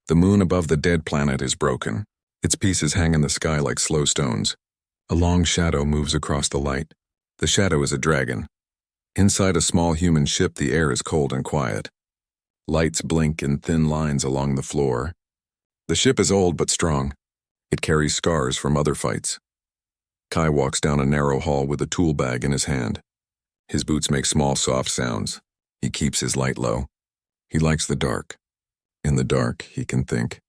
The moon above the dead planet is broken. Its pieces hang in the sky like slow stones. A long shadow moves across the light. The shadow is a dragon. Inside a small human ship, the air is cold and quiet. Lights blink in thin lines along the floor. The ship is old but strong. It carries scars from other fights. Kai walks down a narrow hall with a tool bag in his hand. His boots make small, soft sounds. He keeps his light low. He likes the dark. In the dark, he can think.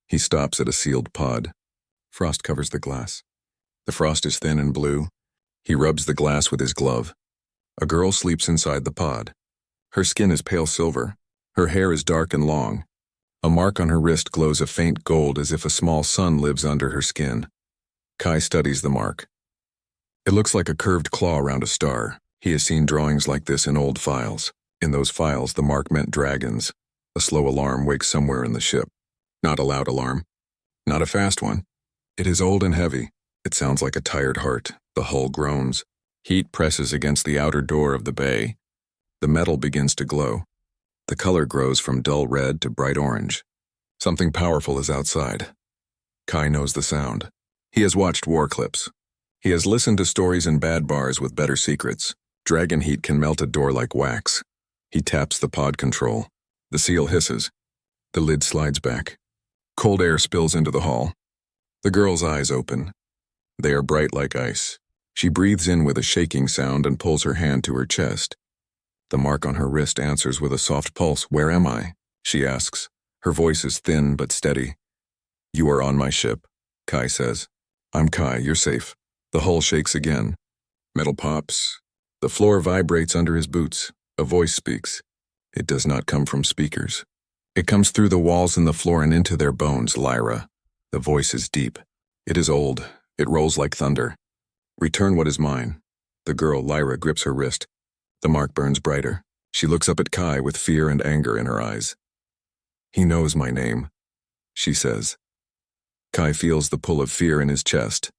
He stops at a sealed pod. Frost covers the glass. The frost is thin and blue. He rubs the glass with his glove. A girl sleeps inside the pod. Her skin is pale silver. Her hair is dark and long. A mark on her wrist glows a faint gold as if a small sun lives under her skin. Kai studies the mark. It looks like a curved claw around a star. He has seen drawings like this in old files. In those files, the mark meant dragons. A slow alarm wakes somewhere in the ship. Not a loud alarm. Not a fast one. It is old and heavy. It sounds like a tired heart. The hull groans. Heat presses against the outer door of the bay. The metal begins to glow. The color grows from dull red to bright orange. Something powerful is outside. Kai knows the sound. He has watched war clips. He has listened to stories in bad bars with better secrets. Dragon heat can melt a door like wax. He taps the pod control. The seal hisses. The lid slides back. Cold air spills into the hall. The girl's eyes open. They are bright like ice. She breathes in with a shaking sound and pulls her hand to her chest. The mark on her wrist answers with a soft pulse. "Where am I?" she asks. Her voice is thin but steady. "You are on my ship," Kai says. "I'm Kai, you're safe." The hull shakes again. Metal pops. The floor vibrates under his boots. A voice speaks. It does not come from speakers. It comes through the walls and the floor and into their bones. "Lyra." The voice is deep. It is old. It rolls like thunder. "Return what is mine." The girl, Lyra, grips her wrist. The mark burns brighter. She looks up at Kai with fear and anger in her eyes. "He knows my name," she says. Kai feels the pull of fear in his chest,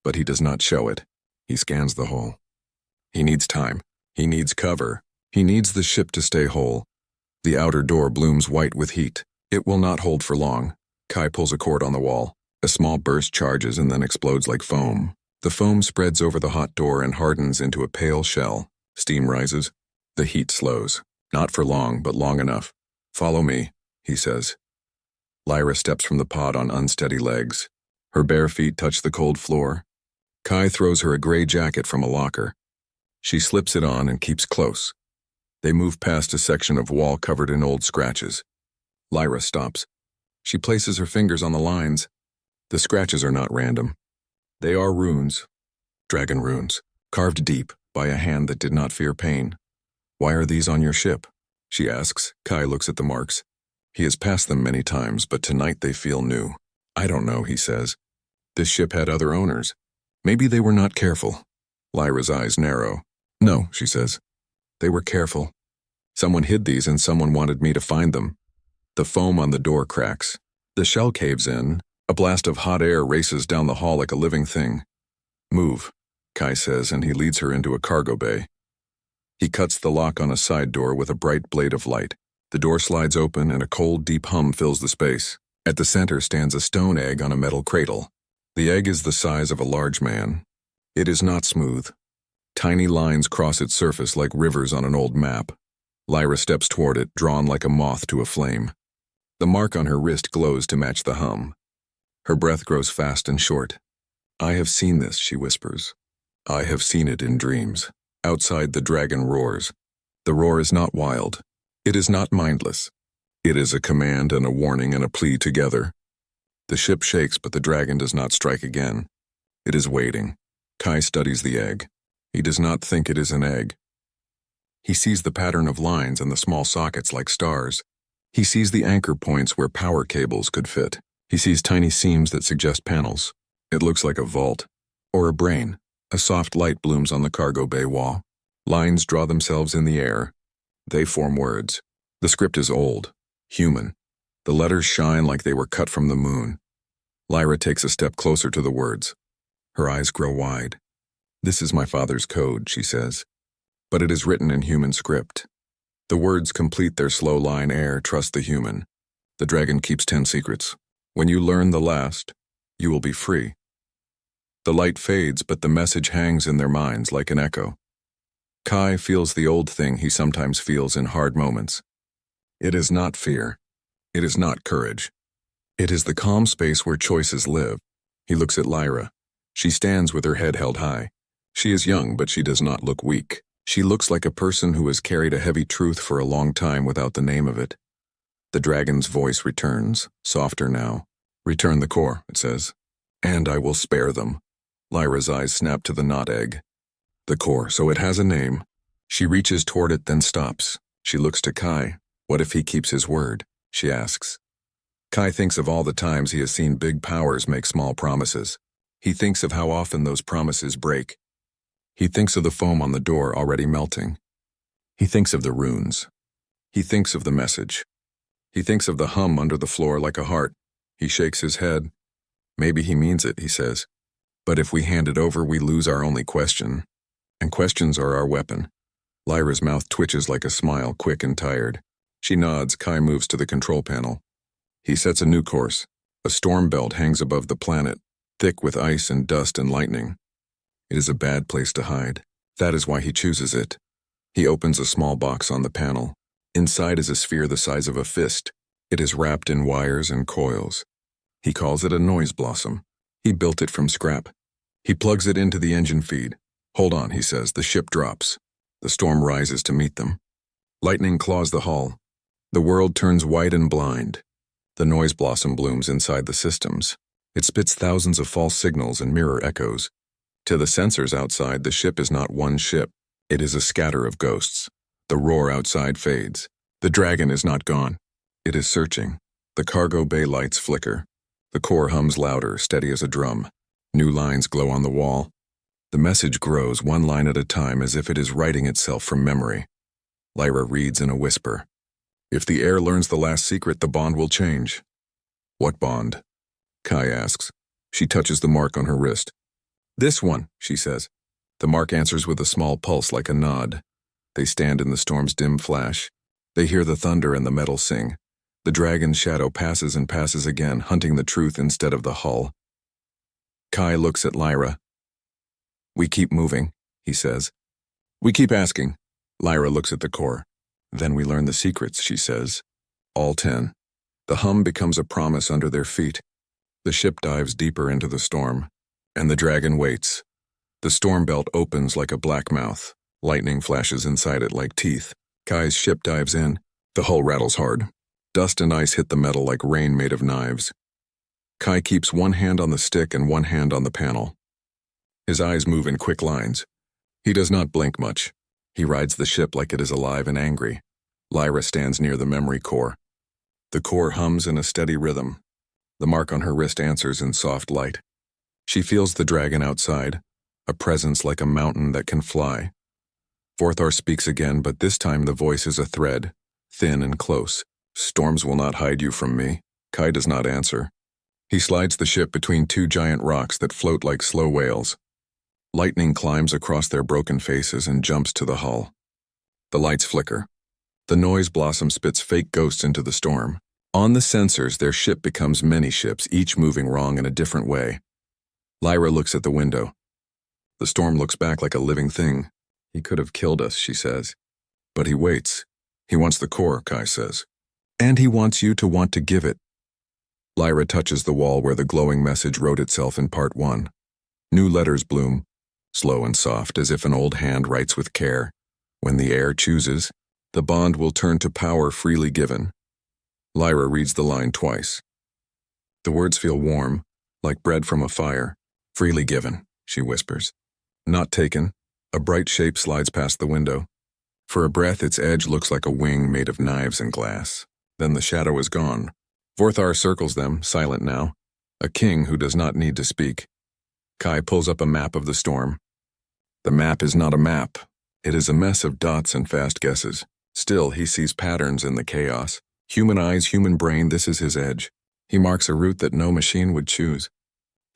but he does not show it. He scans the hull. He needs time. He needs cover. He needs the ship to stay whole. The outer door blooms white with heat. It will not hold for long. Kai pulls a cord on the wall. A small burst charges and then explodes like foam. The foam spreads over the hot door and hardens into a pale shell. Steam rises. The heat slows. Not for long, but long enough. "Follow me," he says. Lyra steps from the pod on unsteady legs. Her bare feet touch the cold floor. Kai throws her a gray jacket from a locker. She slips it on and keeps close. They move past a section of wall covered in old scratches. Lyra stops. She places her fingers on the lines. The scratches are not random. They are runes. Dragon runes, carved deep by a hand that did not fear pain. "Why are these on your ship?" she asks. Kai looks at the marks. He has passed them many times, but tonight they feel new. "I don't know," he says. "This ship had other owners. Maybe they were not careful." Lyra's eyes narrow. "No," she says. "They were careful. Someone hid these and someone wanted me to find them." The foam on the door cracks. The shell caves in. A blast of hot air races down the hall like a living thing. "Move," Kai says, and he leads her into a cargo bay. He cuts the lock on a side door with a bright blade of light. The door slides open and a cold, deep hum fills the space. At the center stands a stone egg on a metal cradle. The egg is the size of a large man. It is not smooth. Tiny lines cross its surface like rivers on an old map. Lyra steps toward it, drawn like a moth to a flame. The mark on her wrist glows to match the hum. Her breath grows fast and short. "I have seen this," she whispers. "I have seen it in dreams." Outside, the dragon roars. The roar is not wild. It is not mindless. It is a command and a warning and a plea together. The ship shakes, but the dragon does not strike again. It is waiting. Kai studies the egg. He does not think it is an egg. He sees the pattern of lines and the small sockets like stars. He sees the anchor points where power cables could fit. He sees tiny seams that suggest panels. It looks like a vault. Or a brain. A soft light blooms on the cargo bay wall. Lines draw themselves in the air. They form words. The script is old. Human. The letters shine like they were cut from the moon. Lyra takes a step closer to the words. Her eyes grow wide. "This is my father's code," she says. But it is written in human script. The words complete their slow line. "Heir, trust the human." The dragon keeps 10 secrets. When you learn the last, you will be free. The light fades, but the message hangs in their minds like an echo. Kai feels the old thing he sometimes feels in hard moments. It is not fear. It is not courage. It is the calm space where choices live. He looks at Lyra. She stands with her head held high. She is young, but she does not look weak. She looks like a person who has carried a heavy truth for a long time without the name of it. The dragon's voice returns, softer now. Return the core, it says. And I will spare them. Lyra's eyes snap to the knot egg. The core, so it has a name. She reaches toward it, then stops. She looks to Kai. What if he keeps his word? She asks. Kai thinks of all the times he has seen big powers make small promises. He thinks of how often those promises break. He thinks of the foam on the door already melting. He thinks of the runes. He thinks of the message. He thinks of the hum under the floor like a heart. He shakes his head. Maybe he means it, he says. But if we hand it over, we lose our only question. And questions are our weapon. Lyra's mouth twitches like a smile, quick and tired. She nods. Kai moves to the control panel. He sets a new course. A storm belt hangs above the planet, thick with ice and dust and lightning. It is a bad place to hide. That is why he chooses it. He opens a small box on the panel. Inside is a sphere the size of a fist. It is wrapped in wires and coils. He calls it a noise blossom. He built it from scrap. He plugs it into the engine feed. Hold on, he says. The ship drops. The storm rises to meet them. Lightning claws the hull. The world turns white and blind. The noise blossom blooms inside the systems. It spits thousands of false signals and mirror echoes. To the sensors outside, the ship is not one ship. It is a scatter of ghosts. The roar outside fades. The dragon is not gone. It is searching. The cargo bay lights flicker. The core hums louder, steady as a drum. New lines glow on the wall. The message grows one line at a time as if it is writing itself from memory. Lyra reads in a whisper. If the heir learns the last secret, the bond will change. What bond? Kai asks. She touches the mark on her wrist. This one, she says. The mark answers with a small pulse like a nod. They stand in the storm's dim flash. They hear the thunder and the metal sing. The dragon's shadow passes and passes again, hunting the truth instead of the hull. Kai looks at Lyra. We keep moving, he says. We keep asking. Lyra looks at the core. Then we learn the secrets, she says. All 10. The hum becomes a promise under their feet. The ship dives deeper into the storm, and the dragon waits. The storm belt opens like a black mouth. Lightning flashes inside it like teeth. Kai's ship dives in. The hull rattles hard. Dust and ice hit the metal like rain made of knives. Kai keeps one hand on the stick and one hand on the panel. His eyes move in quick lines. He does not blink much. He rides the ship like it is alive and angry. Lyra stands near the memory core. The core hums in a steady rhythm. The mark on her wrist answers in soft light. She feels the dragon outside, a presence like a mountain that can fly. Vorthar speaks again, but this time the voice is a thread, thin and close. Storms will not hide you from me. Kai does not answer. He slides the ship between two giant rocks that float like slow whales. Lightning climbs across their broken faces and jumps to the hull. The lights flicker. The noise blossom spits fake ghosts into the storm. On the sensors, their ship becomes many ships, each moving wrong in a different way. Lyra looks at the window. The storm looks back like a living thing. He could have killed us, she says. But he waits. He wants the core, Kai says. And he wants you to want to give it. Lyra touches the wall where the glowing message wrote itself in part 1. New letters bloom, slow and soft, as if an old hand writes with care. When the heir chooses, the bond will turn to power freely given. Lyra reads the line twice. The words feel warm, like bread from a fire. Freely given, she whispers. Not taken. A bright shape slides past the window. For a breath, its edge looks like a wing made of knives and glass. Then the shadow is gone. Vorthar circles them, silent now. A king who does not need to speak. Kai pulls up a map of the storm. The map is not a map. It is a mess of dots and fast guesses. Still, he sees patterns in the chaos. Human eyes, human brain, this is his edge. He marks a route that no machine would choose.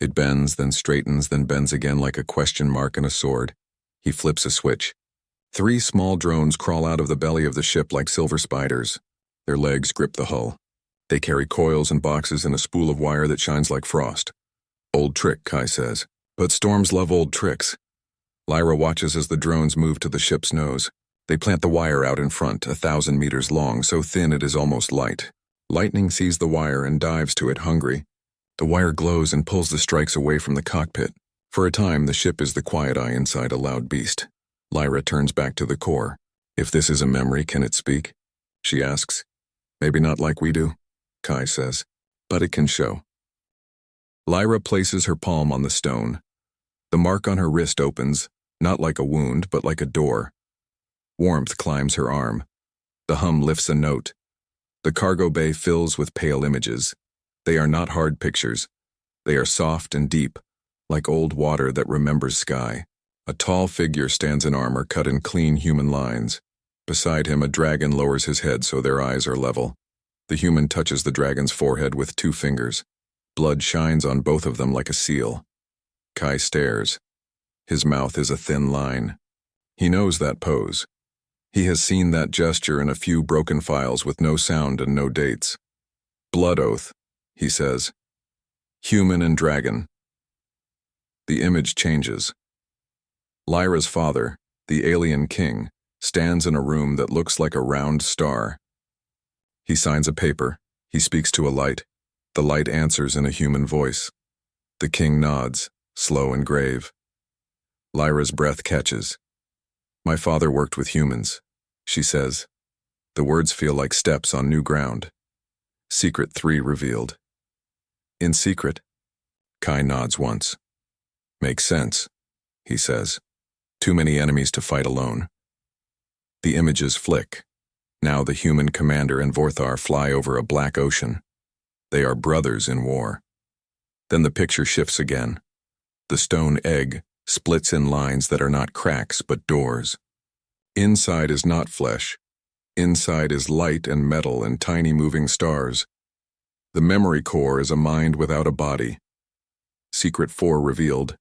It bends, then straightens, then bends again like a question mark in a sword. He flips a switch. 3 small drones crawl out of the belly of the ship like silver spiders. Their legs grip the hull. They carry coils and boxes and a spool of wire that shines like frost. Old trick, Kai says. But storms love old tricks. Lyra watches as the drones move to the ship's nose. They plant the wire out in front, 1,000 meters long, so thin it is almost light. Lightning sees the wire and dives to it hungry. The wire glows and pulls the strikes away from the cockpit. For a time, the ship is the quiet eye inside a loud beast. Lyra turns back to the core. If this is a memory, can it speak? She asks. Maybe not like we do, Kai says, but it can show. Lyra places her palm on the stone. The mark on her wrist opens, not like a wound, but like a door. Warmth climbs her arm. The hum lifts a note. The cargo bay fills with pale images. They are not hard pictures. They are soft and deep, like old water that remembers sky. A tall figure stands in armor cut in clean human lines. Beside him, a dragon lowers his head so their eyes are level. The human touches the dragon's forehead with 2 fingers. Blood shines on both of them like a seal. Kai stares. His mouth is a thin line. He knows that pose. He has seen that gesture in a few broken files with no sound and no dates. Blood oath, he says. Human and dragon. The image changes. Lyra's father, the alien king, stands in a room that looks like a round star. He signs a paper. He speaks to a light. The light answers in a human voice. The king nods, slow and grave. Lyra's breath catches. My father worked with humans, she says. The words feel like steps on new ground. Secret 3 revealed. In secret? Kai nods once. Makes sense, he says. Too many enemies to fight alone. The images flick. Now the human commander and Vorthar fly over a black ocean. They are brothers in war. Then the picture shifts again. The stone egg splits in lines that are not cracks but doors. Inside is not flesh. Inside is light and metal and tiny moving stars. The memory core is a mind without a body. Secret 4 revealed.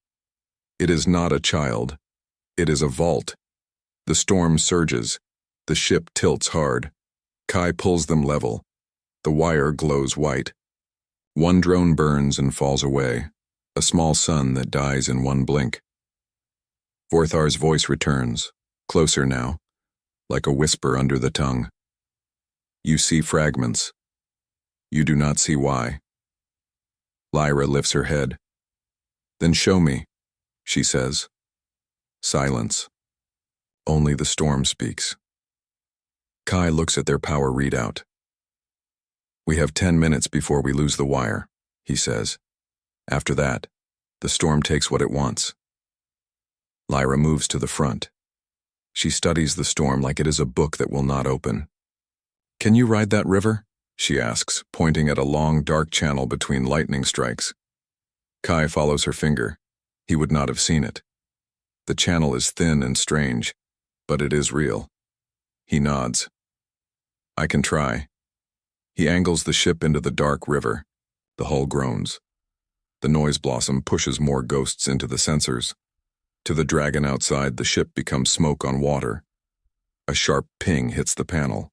It is not a child. It is a vault. The storm surges. The ship tilts hard. Kai pulls them level. The wire glows white. One drone burns and falls away, a small sun that dies in one blink. Vorthar's voice returns, closer now, like a whisper under the tongue. You see fragments. You do not see why. Lyra lifts her head. Then show me, she says. Silence. Only the storm speaks. Kai looks at their power readout. We have 10 minutes before we lose the wire, he says. After that, the storm takes what it wants. Lyra moves to the front. She studies the storm like it is a book that will not open. Can you ride that river? She asks, pointing at a long, dark channel between lightning strikes. Kai follows her finger. He would not have seen it. The channel is thin and strange, but it is real. He nods. I can try. He angles the ship into the dark river. The hull groans. The noise blossom pushes more ghosts into the sensors. To the dragon outside, the ship becomes smoke on water. A sharp ping hits the panel.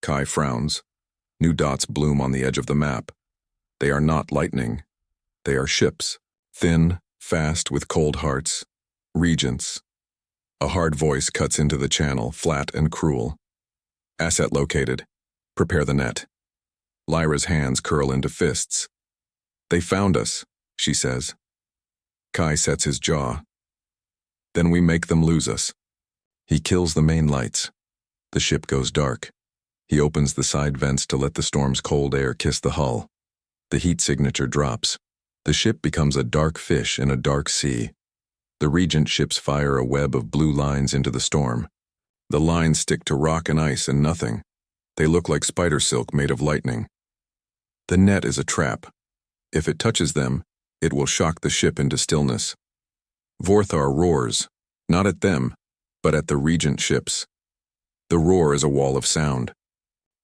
Kai frowns. New dots bloom on the edge of the map. They are not lightning. They are ships. Thin, fast, with cold hearts. Regents. A hard voice cuts into the channel, flat and cruel. Asset located. Prepare the net. Lyra's hands curl into fists. They found us, she says. Kai sets his jaw. Then we make them lose us. He kills the main lights. The ship goes dark. He opens the side vents to let the storm's cold air kiss the hull. The heat signature drops. The ship becomes a dark fish in a dark sea. The Regent ships fire a web of blue lines into the storm. The lines stick to rock and ice and nothing. They look like spider silk made of lightning. The net is a trap. If it touches them, it will shock the ship into stillness. Vorthar roars, not at them, but at the Regent ships. The roar is a wall of sound.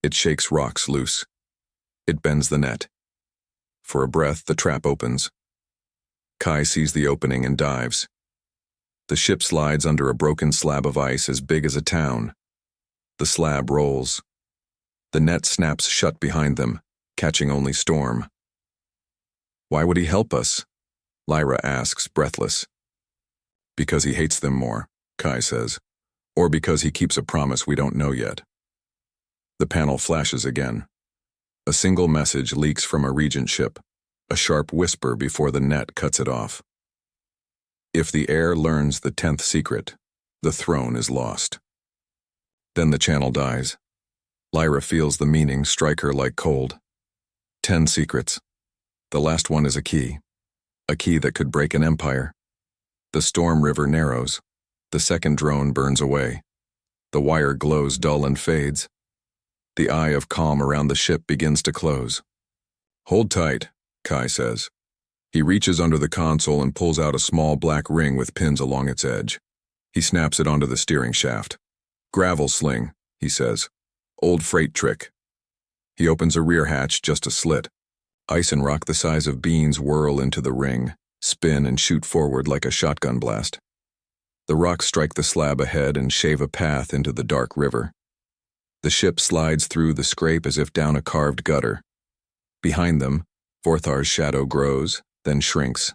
It shakes rocks loose. It bends the net. For a breath, the trap opens. Kai sees the opening and dives. The ship slides under a broken slab of ice as big as a town. The slab rolls. The net snaps shut behind them, catching only storm. Why would he help us? Lyra asks, breathless. Because he hates them more, Kai says. Or because he keeps a promise we don't know yet. The panel flashes again. A single message leaks from a regent ship, a sharp whisper before the net cuts it off. If the heir learns the 10th secret, the throne is lost. Then the channel dies. Lyra feels the meaning strike her like cold. 10 secrets. The last one is a key that could break an empire. The storm river narrows. The second drone burns away. The wire glows dull and fades. The eye of calm around the ship begins to close. Hold tight, Kai says. He reaches under the console and pulls out a small black ring with pins along its edge. He snaps it onto the steering shaft. Gravel sling, he says. Old freight trick. He opens a rear hatch, just a slit. Ice and rock the size of beans whirl into the ring, spin and shoot forward like a shotgun blast. The rocks strike the slab ahead and shave a path into the dark river. The ship slides through the scrape as if down a carved gutter. Behind them, Vorthar's shadow grows, then shrinks.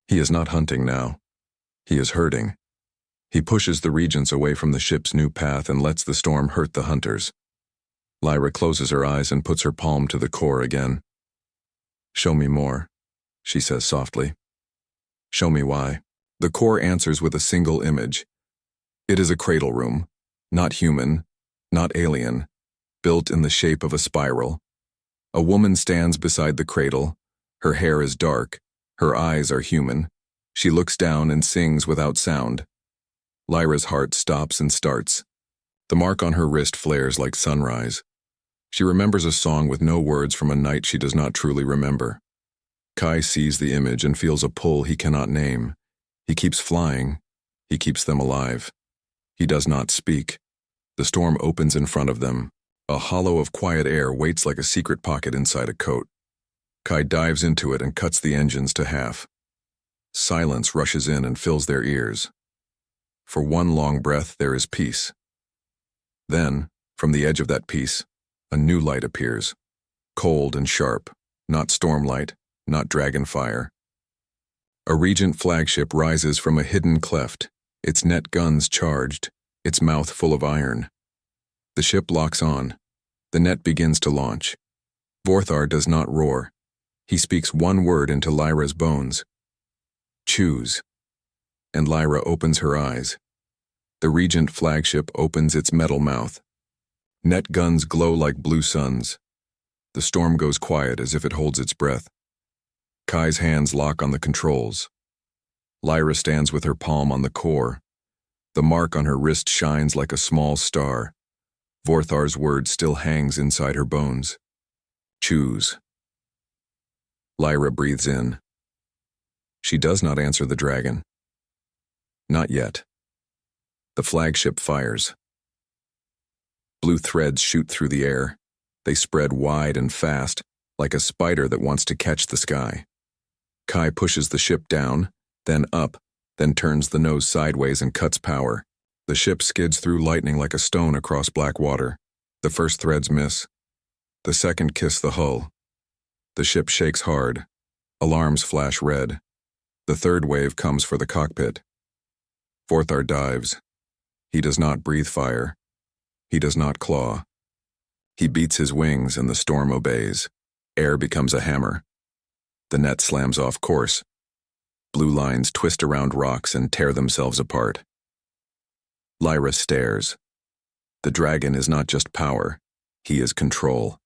He is not hunting now. He is herding. He pushes the regents away from the ship's new path and lets the storm hurt the hunters. Lyra closes her eyes and puts her palm to the core again. Show me more, she says softly. Show me why. The core answers with a single image. It is a cradle room, not human, not alien, built in the shape of a spiral. A woman stands beside the cradle. Her hair is dark. Her eyes are human. She looks down and sings without sound. Lyra's heart stops and starts. The mark on her wrist flares like sunrise. She remembers a song with no words from a night she does not truly remember. Kai sees the image and feels a pull he cannot name. He keeps flying. He keeps them alive. He does not speak. The storm opens in front of them. A hollow of quiet air waits like a secret pocket inside a coat. Kai dives into it and cuts the engines to half. Silence rushes in and fills their ears. For one long breath, there is peace. Then, from the edge of that peace, a new light appears. Cold and sharp, not stormlight, not dragon fire. A regent flagship rises from a hidden cleft, its net guns charged, its mouth full of iron. The ship locks on. The net begins to launch. Vorthar does not roar. He speaks one word into Lyra's bones. Choose. And Lyra opens her eyes. The regent flagship opens its metal mouth. Net guns glow like blue suns. The storm goes quiet as if it holds its breath. Kai's hands lock on the controls. Lyra stands with her palm on the core. The mark on her wrist shines like a small star. Vorthar's word still hangs inside her bones. Choose. Lyra breathes in. She does not answer the dragon. Not yet. The flagship fires. Blue threads shoot through the air. They spread wide and fast, like a spider that wants to catch the sky. Kai pushes the ship down, then up, then turns the nose sideways and cuts power. The ship skids through lightning like a stone across black water. The first threads miss. The second kiss the hull. The ship shakes hard. Alarms flash red. The third wave comes for the cockpit. Vorthar dives. He does not breathe fire. He does not claw. He beats his wings and the storm obeys. Air becomes a hammer. The net slams off course. Blue lines twist around rocks and tear themselves apart. Lyra stares. The dragon is not just power. He is control.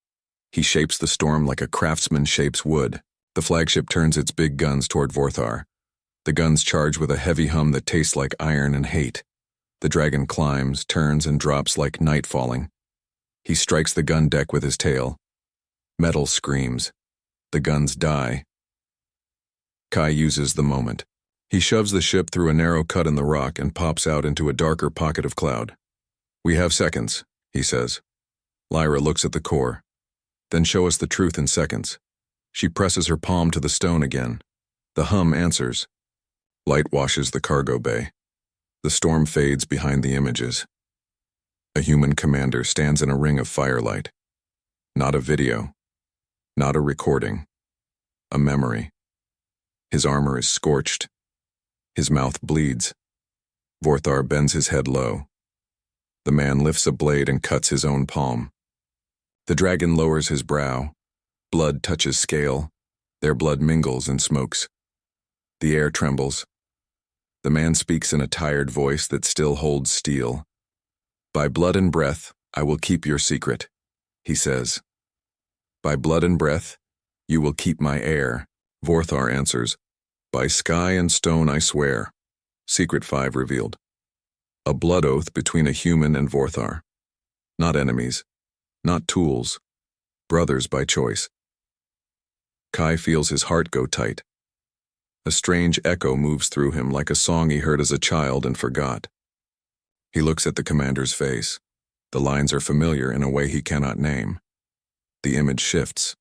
He shapes the storm like a craftsman shapes wood. The flagship turns its big guns toward Vorthar. The guns charge with a heavy hum that tastes like iron and hate. The dragon climbs, turns, and drops like night falling. He strikes the gun deck with his tail. Metal screams. The guns die. Kai uses the moment. He shoves the ship through a narrow cut in the rock and pops out into a darker pocket of cloud. We have seconds, he says. Lyra looks at the core. Then show us the truth in seconds. She presses her palm to the stone again. The hum answers. Light washes the cargo bay. The storm fades behind the images. A human commander stands in a ring of firelight. Not a video. Not a recording. A memory. His armor is scorched. His mouth bleeds. Vorthar bends his head low. The man lifts a blade and cuts his own palm. The dragon lowers his brow. Blood touches scale. Their blood mingles and smokes. The air trembles. The man speaks in a tired voice that still holds steel. By blood and breath, I will keep your secret, he says. By blood and breath, you will keep my heir, Vorthar answers. By sky and stone I swear. Secret 5 revealed. A blood oath between a human and Vorthar. Not enemies. Not tools. Brothers by choice. Kai feels his heart go tight. A strange echo moves through him like a song he heard as a child and forgot. He looks at the commander's face. The lines are familiar in a way he cannot name. The image shifts.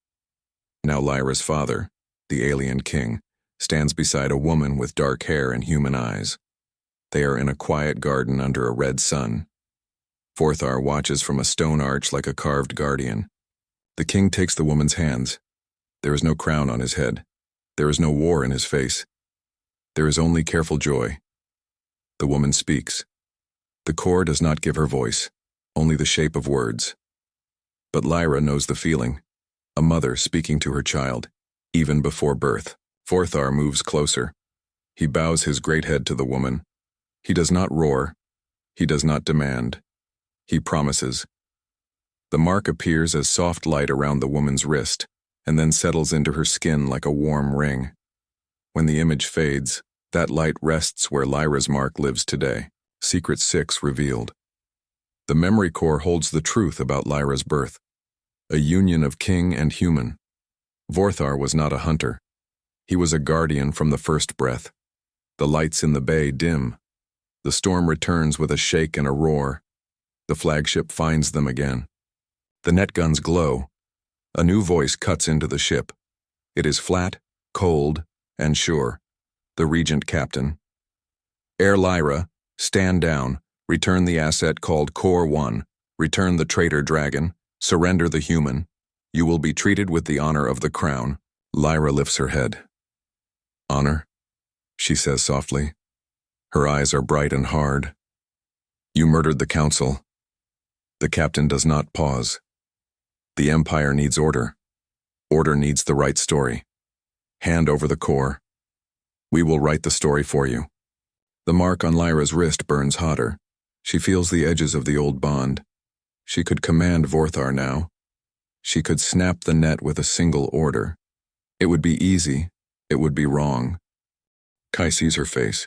Now Lyra's father, the alien king, stands beside a woman with dark hair and human eyes. They are in a quiet garden under a red sun. Vorthar watches from a stone arch like a carved guardian. The king takes the woman's hands. There is no crown on his head. There is no war in his face. There is only careful joy. The woman speaks. The core does not give her voice, only the shape of words. But Lyra knows the feeling, a mother speaking to her child, even before birth. Vorthar moves closer. He bows his great head to the woman. He does not roar. He does not demand. He promises. The mark appears as soft light around the woman's wrist, and then settles into her skin like a warm ring. When the image fades, that light rests where Lyra's mark lives today. Secret 6 revealed. The memory core holds the truth about Lyra's birth. A union of king and human. Vorthar was not a hunter. He was a guardian from the first breath. The lights in the bay dim. The storm returns with a shake and a roar. The flagship finds them again. The net guns glow. A new voice cuts into the ship. It is flat, cold, and sure. The regent captain. Heir Lyra, stand down. Return the asset called Core 1. Return the traitor dragon. Surrender the human. You will be treated with the honor of the crown. Lyra lifts her head. Honor? She says softly. Her eyes are bright and hard. You murdered the council. The captain does not pause. The Empire needs order. Order needs the right story. Hand over the core. We will write the story for you. The mark on Lyra's wrist burns hotter. She feels the edges of the old bond. She could command Vorthar now. She could snap the net with a single order. It would be easy. It would be wrong. Kai sees her face.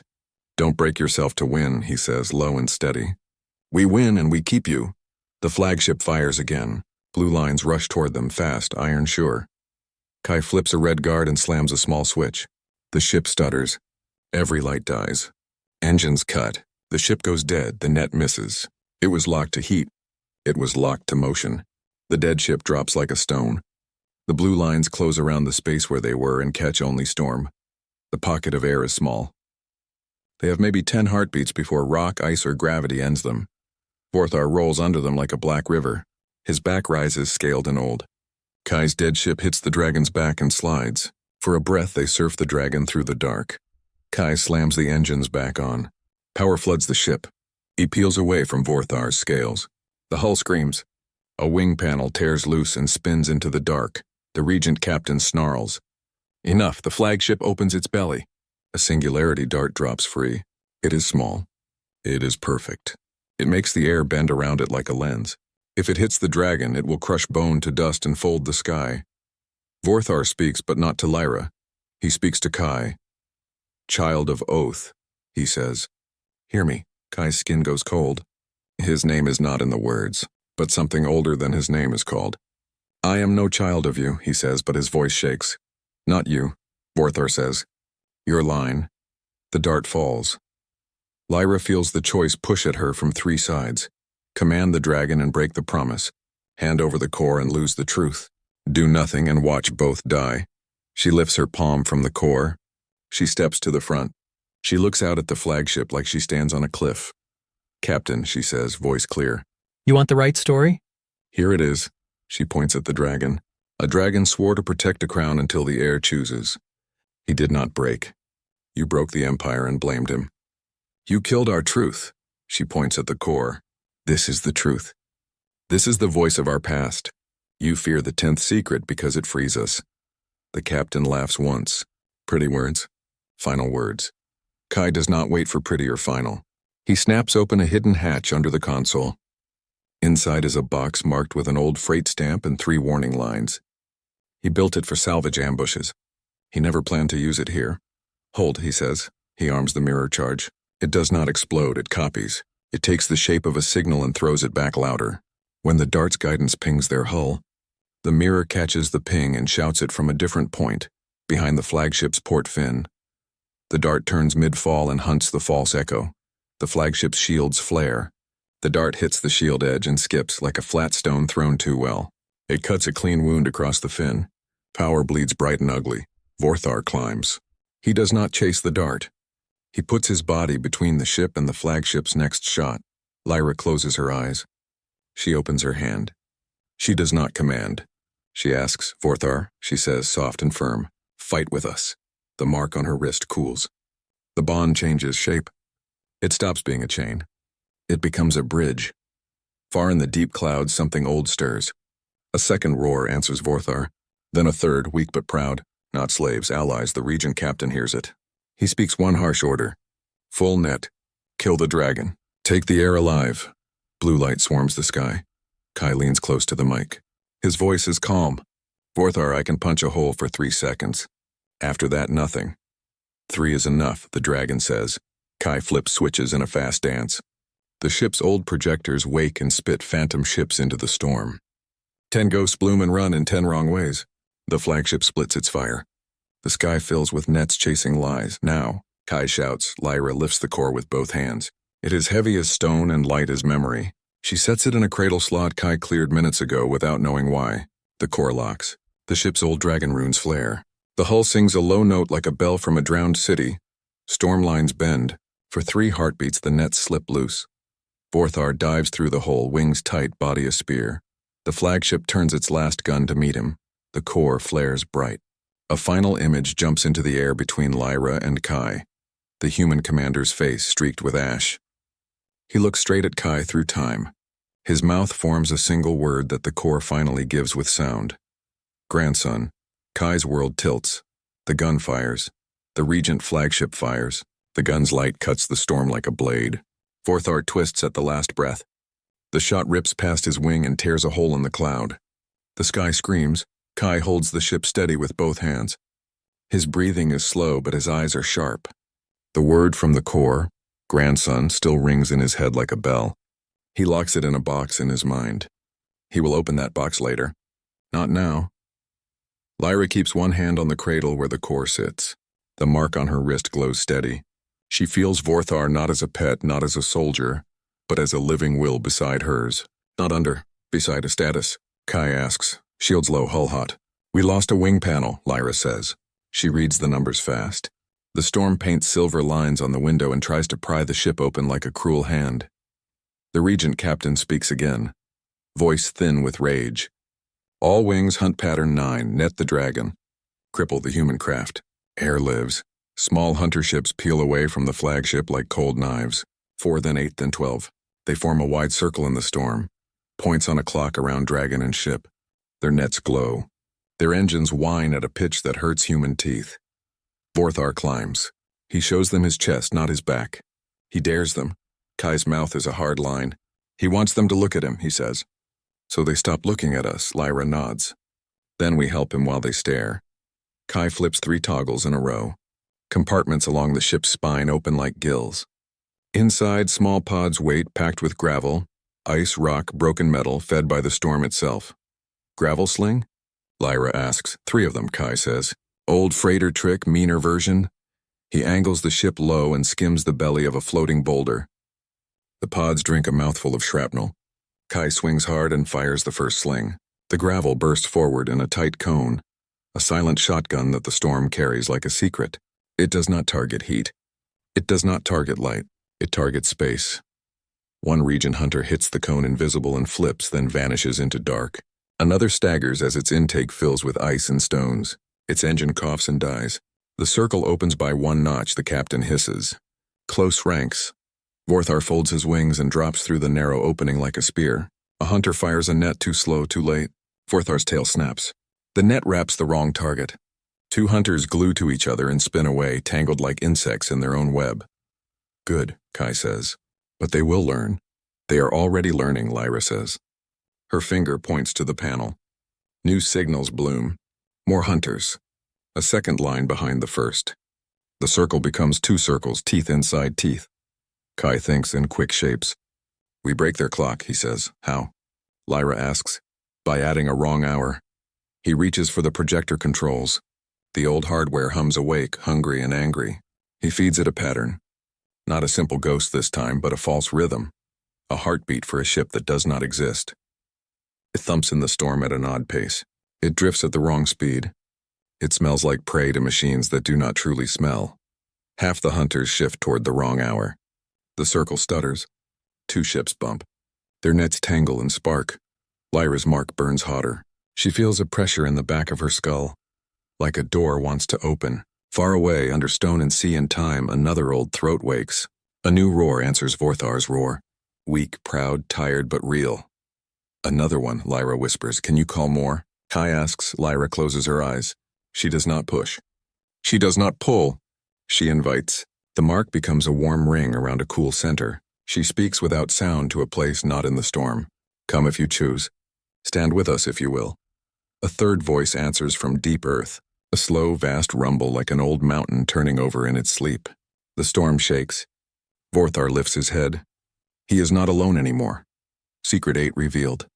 Don't break yourself to win, he says, low and steady. We win and we keep you. The flagship fires again. Blue lines rush toward them, fast, iron sure. Kai flips a red guard and slams a small switch. The ship stutters. Every light dies. Engines cut. The ship goes dead. The net misses. It was locked to heat. It was locked to motion. The dead ship drops like a stone. The blue lines close around the space where they were and catch only storm. The pocket of air is small. They have maybe 10 heartbeats before rock, ice, or gravity ends them. Vorthar rolls under them like a black river. His back rises, scaled and old. Kai's dead ship hits the dragon's back and slides. For a breath, they surf the dragon through the dark. Kai slams the engines back on. Power floods the ship. He peels away from Vorthar's scales. The hull screams. A wing panel tears loose and spins into the dark. The regent captain snarls. Enough, the flagship opens its belly. A singularity dart drops free. It is small. It is perfect. It makes the air bend around it like a lens. If it hits the dragon, it will crush bone to dust and fold the sky. Vorthar speaks, but not to Lyra. He speaks to Kai. Child of oath, he says. Hear me. Kai's skin goes cold. His name is not in the words, but something older than his name is called. I am no child of you, he says, but his voice shakes. Not you, Vorthar says. Your line. The dart falls. Lyra feels the choice push at her from 3 sides. Command the dragon and break the promise. Hand over the core and lose the truth. Do nothing and watch both die. She lifts her palm from the core. She steps to the front. She looks out at the flagship like she stands on a cliff. Captain, she says, voice clear. You want the right story? Here it is. She points at the dragon. A dragon swore to protect the crown until the heir chooses. He did not break. You broke the empire and blamed him. You killed our truth. She points at the core. This is the truth. This is the voice of our past. You fear the 10th secret because it frees us. The captain laughs once. Pretty words. Final words. Kai does not wait for pretty or final. He snaps open a hidden hatch under the console. Inside is a box marked with an old freight stamp and 3 warning lines. He built it for salvage ambushes. He never planned to use it here. Hold, he says. He arms the mirror charge. It does not explode, it copies. It takes the shape of a signal and throws it back louder. When the dart's guidance pings their hull, the mirror catches the ping and shouts it from a different point, behind the flagship's port fin. The dart turns mid-fall and hunts the false echo. The flagship's shields flare. The dart hits the shield edge and skips like a flat stone thrown too well. It cuts a clean wound across the fin. Power bleeds bright and ugly. Vorthar climbs. He does not chase the dart. He puts his body between the ship and the flagship's next shot. Lyra closes her eyes. She opens her hand. She does not command. She asks, Vorthar, she says, soft and firm, fight with us. The mark on her wrist cools. The bond changes shape. It stops being a chain. It becomes a bridge. Far in the deep clouds, something old stirs. A second roar answers Vorthar. Then a third, weak but proud. Not slaves, allies, the regent captain hears it. He speaks one harsh order. Full net. Kill the dragon. Take the heir alive. Blue light swarms the sky. Kai leans close to the mic. His voice is calm. Vorthar, I can punch a hole for 3 seconds. After that, nothing. 3 is enough, the dragon says. Kai flips switches in a fast dance. The ship's old projectors wake and spit phantom ships into the storm. 10 ghosts bloom and run in 10 wrong ways. The flagship splits its fire. The sky fills with nets chasing lies. Now, Kai shouts. Lyra lifts the core with both hands. It is heavy as stone and light as memory. She sets it in a cradle slot Kai cleared minutes ago without knowing why. The core locks. The ship's old dragon runes flare. The hull sings a low note like a bell from a drowned city. Storm lines bend. For 3 heartbeats, the nets slip loose. Vorthar dives through the hole, wings tight, body a spear. The flagship turns its last gun to meet him. The core flares bright. A final image jumps into the air between Lyra and Kai. The human commander's face streaked with ash. He looks straight at Kai through time. His mouth forms a single word that the core finally gives with sound. Grandson. Kai's world tilts. The gun fires. The regent flagship fires. The gun's light cuts the storm like a blade. Vorthar twists at the last breath. The shot rips past his wing and tears a hole in the cloud. The sky screams. Kai holds the ship steady with both hands. His breathing is slow, but his eyes are sharp. The word from the core, grandson, still rings in his head like a bell. He locks it in a box in his mind. He will open that box later. Not now. Lyra keeps one hand on the cradle where the core sits. The mark on her wrist glows steady. She feels Vorthar not as a pet, not as a soldier, but as a living will beside hers. Not under, beside a status. Kai asks, shields low, hull hot. We lost a wing panel, Lyra says. She reads the numbers fast. The storm paints silver lines on the window and tries to pry the ship open like a cruel hand. The regent captain speaks again, voice thin with rage. All wings hunt pattern 9, net the dragon. Cripple the human craft. Heir lives. Small hunter ships peel away from the flagship like cold knives. 4, then 8, then 12. They form a wide circle in the storm. Points on a clock around dragon and ship. Their nets glow. Their engines whine at a pitch that hurts human teeth. Vorthar climbs. He shows them his chest, not his back. He dares them. Kai's mouth is a hard line. He wants them to look at him, he says. So they stop looking at us, Lyra nods. Then we help him while they stare. Kai flips 3 toggles in a row. Compartments along the ship's spine open like gills. Inside, small pods wait, packed with gravel, ice, rock, broken metal, fed by the storm itself. Gravel sling? Lyra asks. 3 of them, Kai says. Old freighter trick, meaner version. He angles the ship low and skims the belly of a floating boulder. The pods drink a mouthful of shrapnel. Kai swings hard and fires the first sling. The gravel bursts forward in a tight cone, a silent shotgun that the storm carries like a secret. It does not target heat. It does not target light. It targets space. One regent hunter hits the cone invisible and flips, then vanishes into dark. Another staggers as its intake fills with ice and stones. Its engine coughs and dies. The circle opens by one notch, the captain hisses. Close ranks. Vorthar folds his wings and drops through the narrow opening like a spear. A hunter fires a net too slow, too late. Vorthar's tail snaps. The net wraps the wrong target. Two hunters glue to each other and spin away, tangled like insects in their own web. Good, Kai says. But they will learn. They are already learning, Lyra says. Her finger points to the panel. New signals bloom. More hunters. A second line behind the first. The circle becomes two circles, teeth inside teeth. Kai thinks in quick shapes. We break their clock, he says. How? Lyra asks. By adding a wrong hour. He reaches for the projector controls. The old hardware hums awake, hungry and angry. He feeds it a pattern. Not a simple ghost this time, but a false rhythm. A heartbeat for a ship that does not exist. It thumps in the storm at an odd pace. It drifts at the wrong speed. It smells like prey to machines that do not truly smell. Half the hunters shift toward the wrong hour. The circle stutters. Two ships bump. Their nets tangle and spark. Lyra's mark burns hotter. She feels a pressure in the back of her skull. Like a door wants to open. Far away, under stone and sea and time, another old throat wakes. A new roar answers Vorthar's roar. Weak, proud, tired, but real. Another one, Lyra whispers. Can you call more? Kai asks. Lyra closes her eyes. She does not push. She does not pull. She invites. The mark becomes a warm ring around a cool center. She speaks without sound to a place not in the storm. Come if you choose. Stand with us if you will. A third voice answers from deep earth. A slow, vast rumble like an old mountain turning over in its sleep. The storm shakes. Vorthar lifts his head. He is not alone anymore. Secret 8 revealed.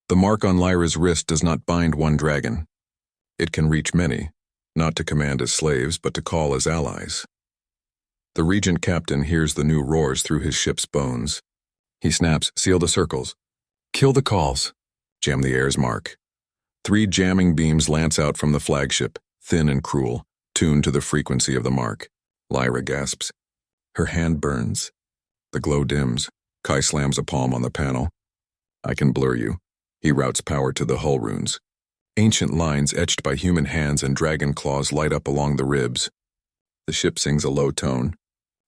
The mark on Lyra's wrist does not bind one dragon. It can reach many, not to command as slaves, but to call as allies. The regent captain hears the new roars through his ship's bones. He snaps, seal the circles. Kill the calls. Jam the Heir's mark. 3 jamming beams lance out from the flagship, thin and cruel, tuned to the frequency of the mark. Lyra gasps. Her hand burns. The glow dims. Kai slams a palm on the panel. I can blur you. He routes power to the hull runes. Ancient lines etched by human hands and dragon claws light up along the ribs. The ship sings a low tone.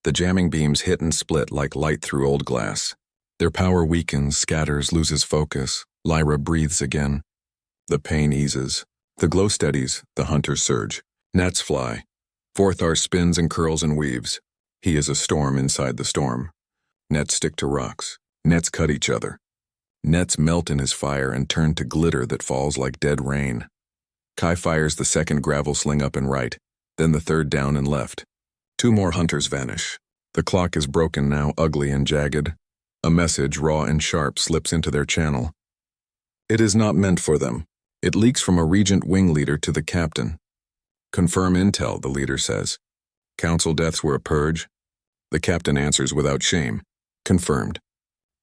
The jamming beams hit and split like light through old glass. Their power weakens, scatters, loses focus. Lyra breathes again. The pain eases. The glow steadies. The hunters surge. Gnats fly. Vorthar spins and curls and weaves. He is a storm inside the storm. Nets stick to rocks. Nets cut each other. Nets melt in his fire and turn to glitter that falls like dead rain. Kai fires the second gravel sling up and right, then the third down and left. 2 more hunters vanish. The clock is broken now, ugly and jagged. A message, raw and sharp, slips into their channel. It is not meant for them. It leaks from a regent wing leader to the captain. Confirm intel, the leader says. Council deaths were a purge. The captain answers without shame. Confirmed.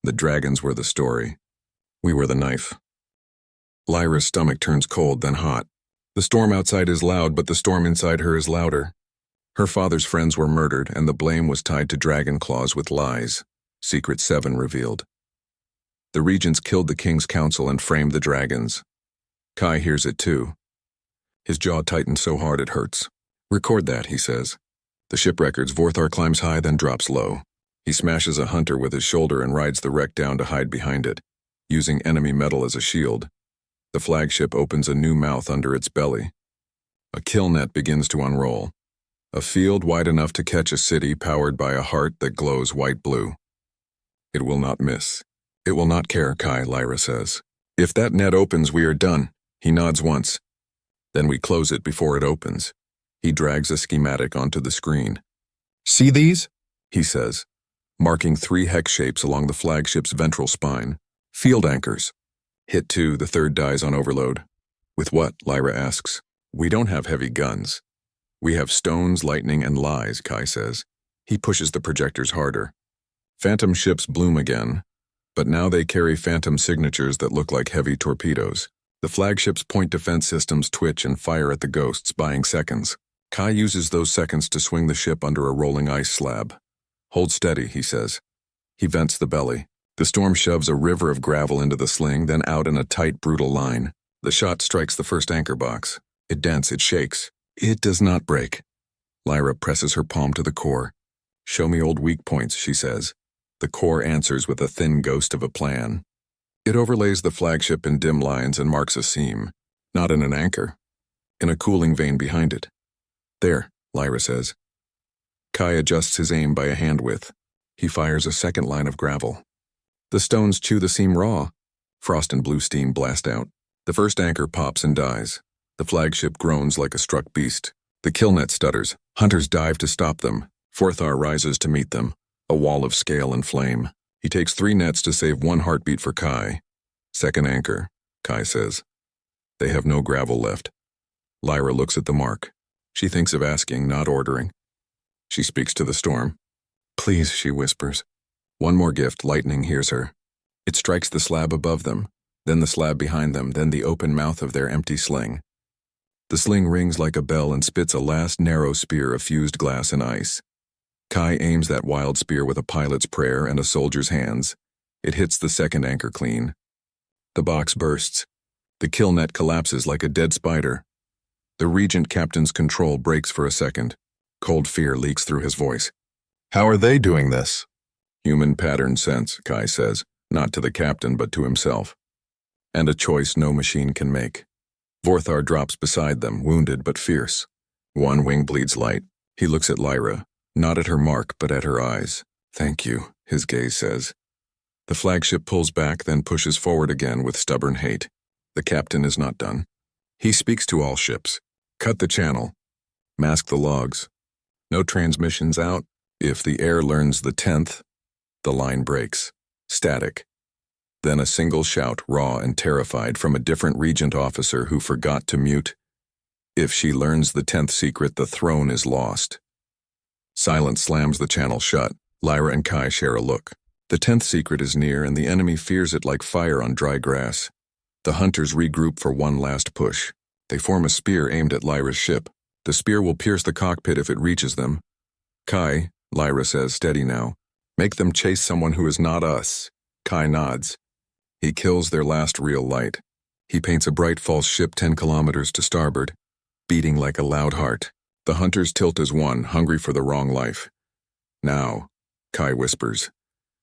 The dragons were the story. We were the knife. Lyra's stomach turns cold, then hot. The storm outside is loud, but the storm inside her is louder. Her father's friends were murdered, and the blame was tied to dragon claws with lies. Secret 7 revealed. The regents killed the king's council and framed the dragons. Kai hears it too. His jaw tightens so hard it hurts. Record that, he says. The ship records. Vorthar climbs high, then drops low. He smashes a hunter with his shoulder and rides the wreck down to hide behind it, using enemy metal as a shield. The flagship opens a new mouth under its belly. A kill net begins to unroll. A field wide enough to catch a city powered by a heart that glows white-blue. It will not miss. It will not care, Kai, Lyra says. If that net opens, we are done. He nods once. Then we close it before it opens. He drags a schematic onto the screen. See these? He says, marking 3 hex shapes along the flagship's ventral spine. Field anchors. Hit 2, the third dies on overload. With what? Lyra asks. We don't have heavy guns. We have stones, lightning, and lies, Kai says. He pushes the projectors harder. Phantom ships bloom again, but now they carry phantom signatures that look like heavy torpedoes. The flagship's point defense systems twitch and fire at the ghosts, buying seconds. Kai uses those seconds to swing the ship under a rolling ice slab. Hold steady, he says. He vents the belly. The storm shoves a river of gravel into the sling, then out in a tight, brutal line. The shot strikes the first anchor box. It dents, it shakes. It does not break. Lyra presses her palm to the core. "Show me old weak points," she says. The core answers with a thin ghost of a plan. It overlays the flagship in dim lines and marks a seam. Not in an anchor. In a cooling vein behind it. "There," Lyra says. Kai adjusts his aim by a hand width. He fires a second line of gravel. The stones chew the seam raw. Frost and blue steam blast out. The first anchor pops and dies. The flagship groans like a struck beast. The kill net stutters. Hunters dive to stop them. Forthar rises to meet them, a wall of scale and flame. He takes 3 nets to save 1 heartbeat for Kai. "Second anchor," Kai says. They have no gravel left. Lyra looks at the mark. She thinks of asking, not ordering. She speaks to the storm. "Please," she whispers. One more gift. Lightning hears her. It strikes the slab above them, then the slab behind them, then the open mouth of their empty sling. The sling rings like a bell and spits a last narrow spear of fused glass and ice. Kai aims that wild spear with a pilot's prayer and a soldier's hands. It hits the second anchor clean. The box bursts. The kill net collapses like a dead spider. The Regent captain's control breaks for a second. Cold fear leaks through his voice. "How are they doing this?" "Human pattern sense," Kai says, not to the captain but to himself. "And a choice no machine can make." Vorthar drops beside them, wounded but fierce. One wing bleeds light. He looks at Lyra, not at her mark but at her eyes. "Thank you," his gaze says. The flagship pulls back, then pushes forward again with stubborn hate. The captain is not done. He speaks to all ships. "Cut the channel. Mask the logs. No transmissions out. If the Heir learns the 10th, the line breaks. Static." Then a single shout, raw and terrified, from a different Regent officer who forgot to mute. "If she learns the 10th secret, the throne is lost." Silence slams the channel shut. Lyra and Kai share a look. The 10th secret is near, and the enemy fears it like fire on dry grass. The hunters regroup for one last push. They form a spear aimed at Lyra's ship. The spear will pierce the cockpit if it reaches them. "Kai," Lyra says, steady now. "Make them chase someone who is not us." Kai nods. He kills their last real light. He paints a bright false ship 10 kilometers to starboard, beating like a loud heart. The hunters tilt as one, hungry for the wrong life. "Now," Kai whispers.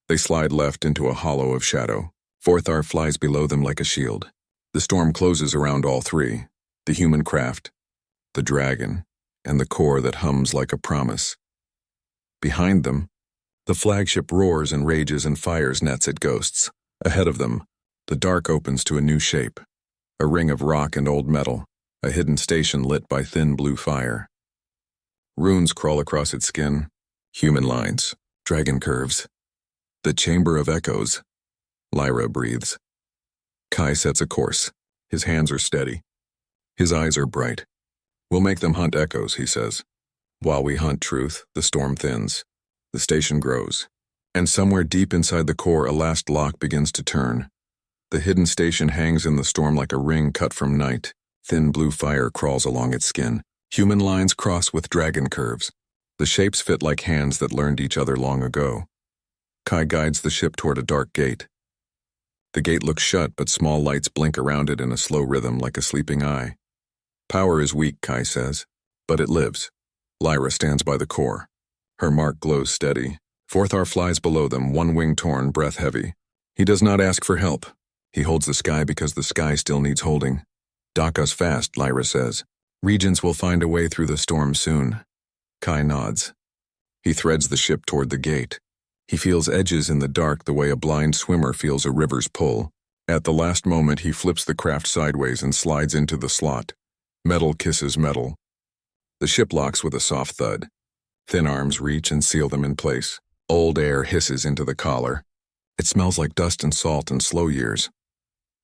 They slide left into a hollow of shadow. Forthar flies below them like a shield. The storm closes around all 3, the human craft, the dragon, and the core that hums like a promise. Behind them, the flagship roars and rages and fires nets at ghosts. Ahead of them, the dark opens to a new shape, a ring of rock and old metal, a hidden station lit by thin blue fire. Runes crawl across its skin, human lines, dragon curves. The chamber of echoes. Lyra breathes. Kai sets a course. His hands are steady. His eyes are bright. "We'll make them hunt echoes," he says. While we hunt truth, the storm thins. The station grows. And somewhere deep inside the core, a last lock begins to turn. The hidden station hangs in the storm like a ring cut from night. Thin blue fire crawls along its skin. Human lines cross with dragon curves. The shapes fit like hands that learned each other long ago. Kai guides the ship toward a dark gate. The gate looks shut, but small lights blink around it in a slow rhythm like a sleeping eye. "Power is weak," Kai says, "but it lives." Lyra stands by the core. Her mark glows steady. Forthar flies below them, one wing torn, breath heavy. He does not ask for help. He holds the sky because the sky still needs holding. "Dock us fast," Lyra says. "Regents will find a way through the storm soon." Kai nods. He threads the ship toward the gate. He feels edges in the dark the way a blind swimmer feels a river's pull. At the last moment, he flips the craft sideways and slides into the slot. Metal kisses metal. The ship locks with a soft thud. Thin arms reach and seal them in place. Old air hisses into the collar. It smells like dust and salt and slow years.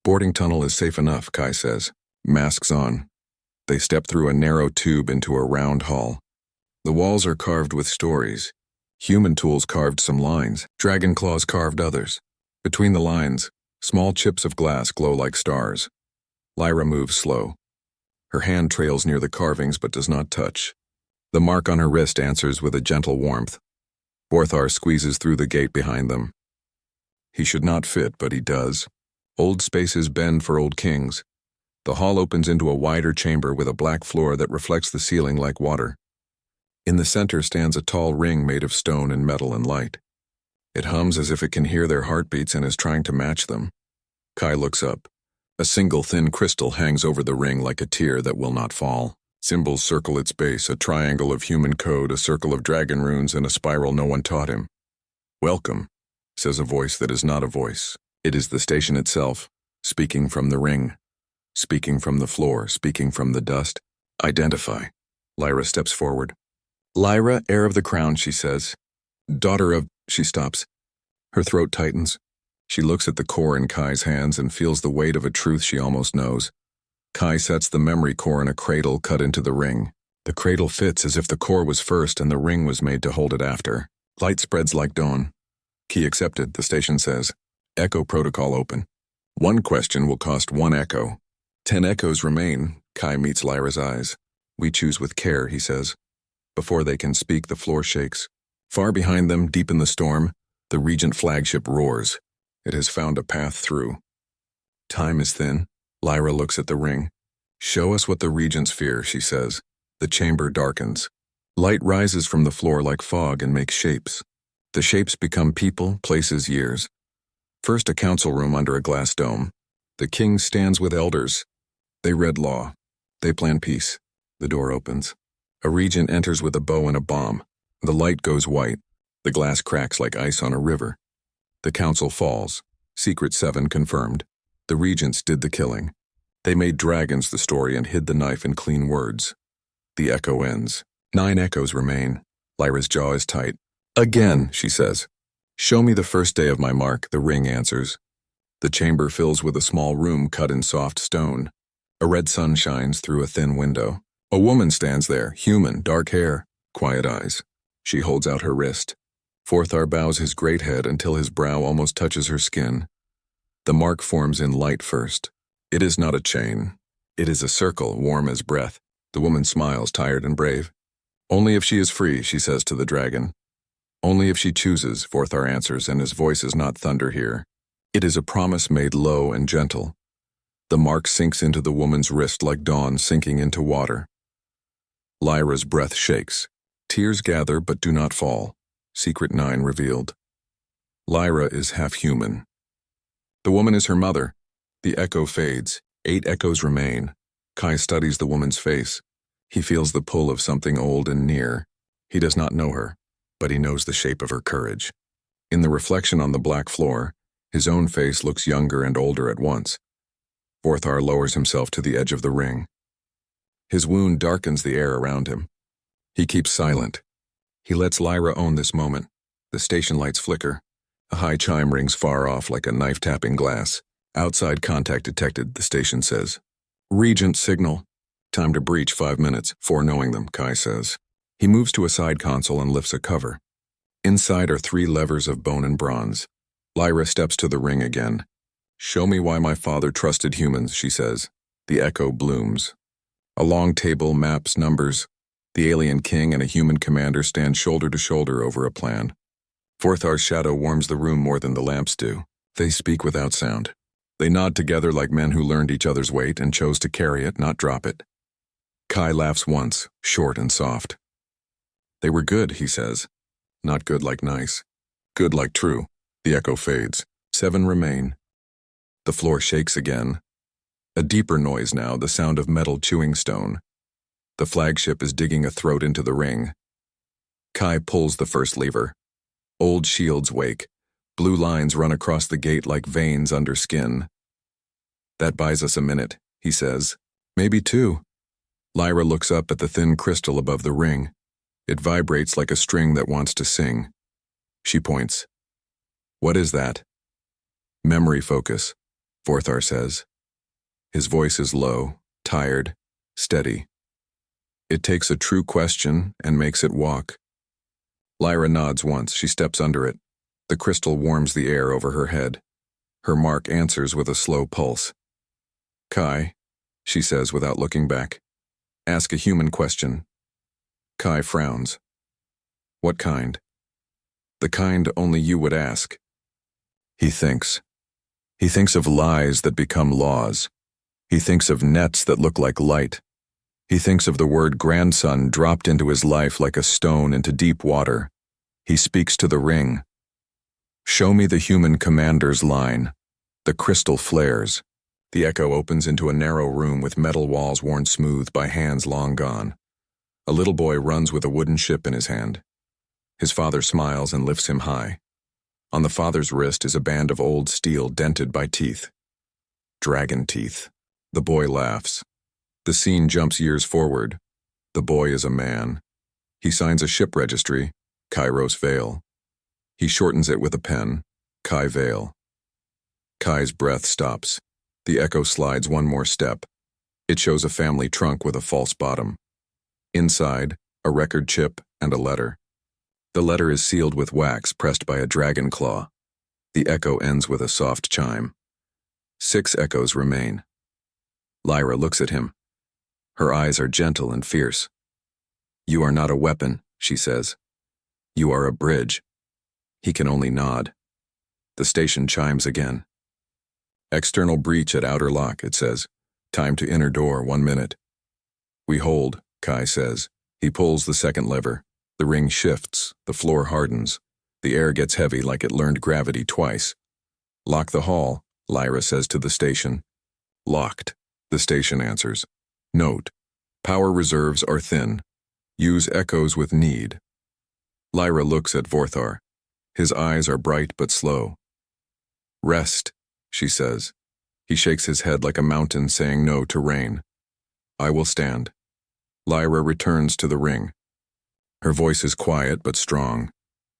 "Boarding tunnel is safe enough," Kai says. Masks on. They step through a narrow tube into a round hall. The walls are carved with stories. Human tools carved some lines. Dragon claws carved others. Between the lines, small chips of glass glow like stars. Lyra moves slow. Her hand trails near the carvings but does not touch. The mark on her wrist answers with a gentle warmth. Vorthar squeezes through the gate behind them. He should not fit, but he does. Old spaces bend for old kings. The hall opens into a wider chamber with a black floor that reflects the ceiling like water. In the center stands a tall ring made of stone and metal and light. It hums as if it can hear their heartbeats and is trying to match them. Kai looks up. A single thin crystal hangs over the ring like a tear that will not fall. Symbols circle its base, a triangle of human code, a circle of dragon runes, and a spiral no one taught him. "Welcome," says a voice that is not a voice. It is the station itself, speaking from the ring, speaking from the floor, speaking from the dust. "Identify." Lyra steps forward. "Lyra, heir of the crown," she says. "Daughter of—" She stops. Her throat tightens. She looks at the core in Kai's hands and feels the weight of a truth she almost knows. Kai sets the memory core in a cradle cut into the ring. The cradle fits as if the core was first and the ring was made to hold it after. Light spreads like dawn. "Key accepted," the station says. "Echo protocol open. 1 question will cost 1 echo. 10 echoes remain." Kai meets Lyra's eyes. "We choose with care," he says. Before they can speak, the floor shakes. Far behind them, deep in the storm, the Regent flagship roars. It has found a path through. Time is thin. Lyra looks at the ring. "Show us what the Regents fear," she says. The chamber darkens. Light rises from the floor like fog and makes shapes. The shapes become people, places, years. First, a council room under a glass dome. The king stands with elders. They read law. They plan peace. The door opens. A regent enters with a bow and a bomb. The light goes white. The glass cracks like ice on a river. The council falls. Secret 7 confirmed. The regents did the killing. They made dragons the story and hid the knife in clean words. The echo ends. 9 echoes remain. Lyra's jaw is tight. "Again," she says. "Show me the first day of my mark," the ring answers. The chamber fills with a small room cut in soft stone. A red sun shines through a thin window. A woman stands there, human, dark hair, quiet eyes. She holds out her wrist. Forthar bows his great head until his brow almost touches her skin. The mark forms in light first. It is not a chain. It is a circle, warm as breath. The woman smiles, tired and brave. "Only if she is free," she says to the dragon. "Only if she chooses," Forthar answers, and his voice is not thunder here. It is a promise made low and gentle. The mark sinks into the woman's wrist like dawn sinking into water. Lyra's breath shakes. Tears gather but do not fall. Secret 9 revealed. Lyra is half human. The woman is her mother. The echo fades. 8 echoes remain. Kai studies the woman's face. He feels the pull of something old and near. He does not know her, but he knows the shape of her courage. In the reflection on the black floor, his own face looks younger and older at once. Forthar lowers himself to the edge of the ring. His wound darkens the air around him. He keeps silent. He lets Lyra own this moment. The station lights flicker. A high chime rings far off like a knife tapping glass. "Outside contact detected," the station says. "Regent signal." "Time to breach 5 minutes," foreknowing them, Kai says. He moves to a side console and lifts a cover. Inside are 3 levers of bone and bronze. Lyra steps to the ring again. "Show me why my father trusted humans," she says. The echo blooms. A long table, maps, numbers. The alien king and a human commander stand shoulder to shoulder over a plan. Forthar's shadow warms the room more than the lamps do. They speak without sound. They nod together like men who learned each other's weight and chose to carry it, not drop it. Kai laughs once, short and soft. "They were good," he says. "Not good like nice. Good like true." The echo fades. 7 remain. The floor shakes again. A deeper noise now, the sound of metal chewing stone. The flagship is digging a throat into the ring. Kai pulls the first lever. Old shields wake. Blue lines run across the gate like veins under skin. "That buys us a minute," he says. "Maybe 2. Lyra looks up at the thin crystal above the ring. It vibrates like a string that wants to sing. She points. "What is that?" "Memory focus," Forthar says. His voice is low, tired, steady. It takes a true question and makes it walk. Lyra nods once. She steps under it. The crystal warms the air over her head. Her mark answers with a slow pulse. "Kai," she says without looking back. "Ask a human question." Kai frowns. "What kind?" "The kind only you would ask." He thinks. He thinks of lies that become laws. He thinks of nets that look like light. He thinks of the word grandson dropped into his life like a stone into deep water. He speaks to the ring. Show me the human commander's line. The crystal flares. The echo opens into a narrow room with metal walls worn smooth by hands long gone. A little boy runs with a wooden ship in his hand. His father smiles and lifts him high. On the father's wrist is a band of old steel dented by teeth. Dragon teeth. The boy laughs. The scene jumps years forward. The boy is a man. He signs a ship registry, Kairos Vale. He shortens it with a pen, Kai Vale. Kai's breath stops. The echo slides one more step. It shows a family trunk with a false bottom. Inside, a record chip and a letter. The letter is sealed with wax pressed by a dragon claw. The echo ends with a soft chime. 6 echoes remain. Lyra looks at him. Her eyes are gentle and fierce. You are not a weapon, she says. You are a bridge. He can only nod. The station chimes again. External breach at outer lock, it says. Time to inner door, 1 minute. We hold, Kai says. He pulls the second lever. The ring shifts, the floor hardens. The air gets heavy like it learned gravity twice. Lock the hall, Lyra says to the station. Locked, the station answers. Note, power reserves are thin. Use echoes with need. Lyra looks at Vorthar. His eyes are bright but slow. Rest, she says. He shakes his head like a mountain saying no to rain. I will stand. Lyra returns to the ring. Her voice is quiet but strong.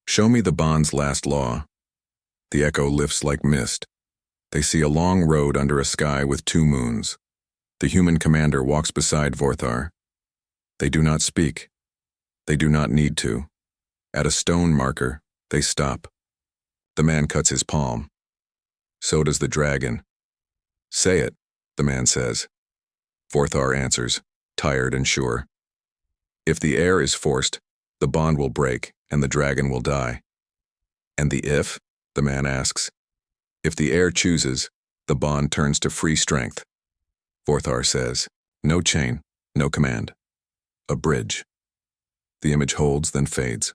Show me the bond's last law. The echo lifts like mist. They see a long road under a sky with 2 moons. The human commander walks beside Vorthar. They do not speak. They do not need to. At a stone marker, they stop. The man cuts his palm. So does the dragon. Say it, the man says. Vorthar answers, tired and sure. If the air is forced, the bond will break and the dragon will die. And the if, the man asks. If the air chooses, the bond turns to free strength. Vorthar says, no chain, no command. A bridge. The image holds, then fades.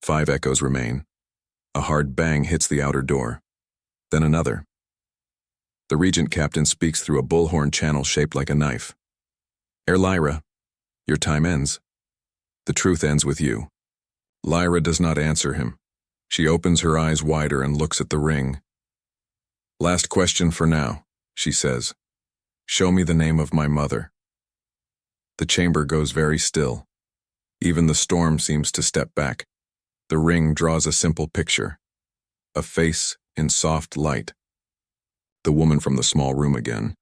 5 echoes remain. A hard bang hits the outer door. Then another. The regent captain speaks through a bullhorn channel shaped like a knife. Lyra, your time ends. The truth ends with you. Lyra does not answer him. She opens her eyes wider and looks at the ring. Last question for now, she says. Show me the name of my mother. The chamber goes very still. Even the storm seems to step back. The ring draws a simple picture. A face in soft light. The woman from the small room again.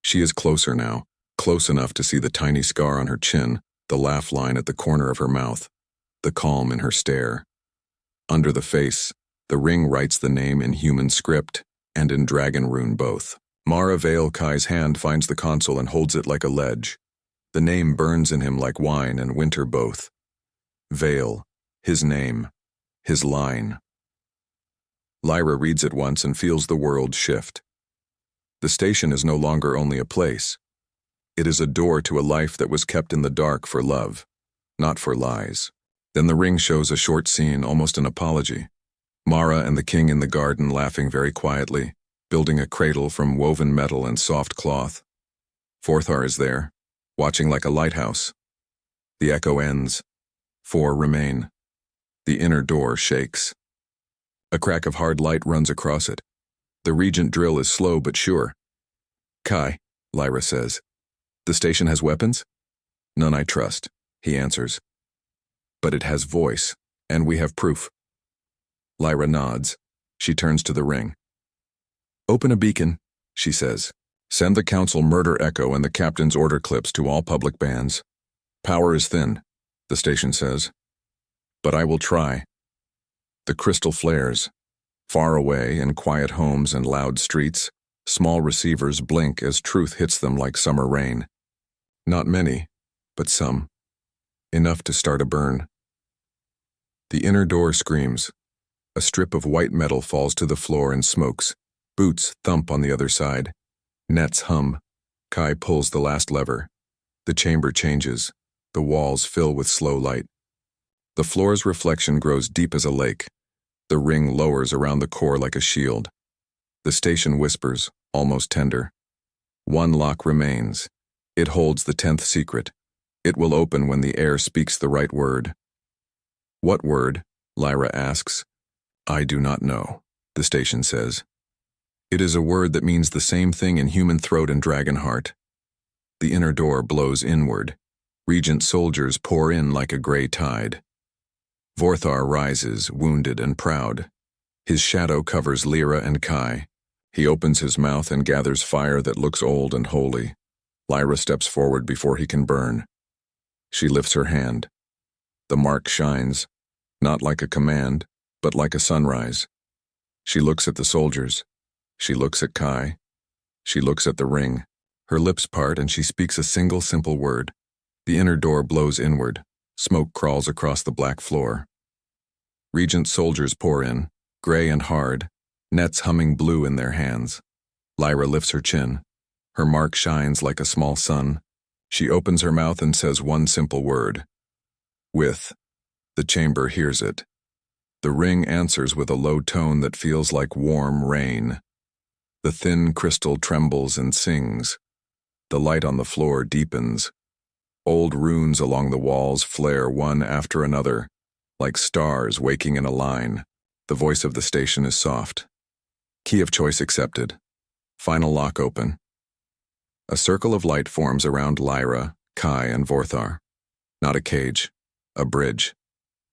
She is closer now, close enough to see the tiny scar on her chin, the laugh line at the corner of her mouth, the calm in her stare. Under the face, the ring writes the name in human script and in dragon rune both. Mara Vale Kai's hand finds the console and holds it like a ledge. The name burns in him like wine and winter both. Vale, his name, his line. Lyra reads it once and feels the world shift. The station is no longer only a place. It is a door to a life that was kept in the dark for love, not for lies. Then the ring shows a short scene, almost an apology. Mara and the king in the garden laughing very quietly, building a cradle from woven metal and soft cloth. Vorthar is there, watching like a lighthouse. The echo ends. 4 remain. The inner door shakes. A crack of hard light runs across it. The regent drill is slow but sure. Kai, Lyra says. The station has weapons? None I trust, he answers. But it has voice, and we have proof. Lyra nods. She turns to the ring. Open a beacon, she says. Send the council murder echo and the captain's order clips to all public bands. Power is thin, the station says. But I will try. The crystal flares. Far away, in quiet homes and loud streets, small receivers blink as truth hits them like summer rain. Not many, but some. Enough to start a burn. The inner door screams. A strip of white metal falls to the floor and smokes. Boots thump on the other side. Nets hum. Kai pulls the last lever. The chamber changes. The walls fill with slow light. The floor's reflection grows deep as a lake. The ring lowers around the core like a shield. The station whispers, almost tender. One lock remains. It holds the 10th secret. It will open when the Heir speaks the right word. What word? Lyra asks. I do not know, the station says. It is a word that means the same thing in human throat and dragon heart. The inner door blows inward. Regent soldiers pour in like a gray tide. Vorthar rises, wounded and proud. His shadow covers Lyra and Kai. He opens his mouth and gathers fire that looks old and holy. Lyra steps forward before he can burn. She lifts her hand. The mark shines, not like a command, but like a sunrise. She looks at the soldiers. She looks at Kai. She looks at the ring. Her lips part and she speaks a single simple word. The inner door blows inward. Smoke crawls across the black floor. Regent soldiers pour in, gray and hard, nets humming blue in their hands. Lyra lifts her chin. Her mark shines like a small sun. She opens her mouth and says one simple word. With. The chamber hears it. The ring answers with a low tone that feels like warm rain. The thin crystal trembles and sings. The light on the floor deepens. Old runes along the walls flare one after another, like stars waking in a line. The voice of the station is soft. Key of choice accepted. Final lock open. A circle of light forms around Lyra, Kai, and Vorthar. Not a cage, a bridge.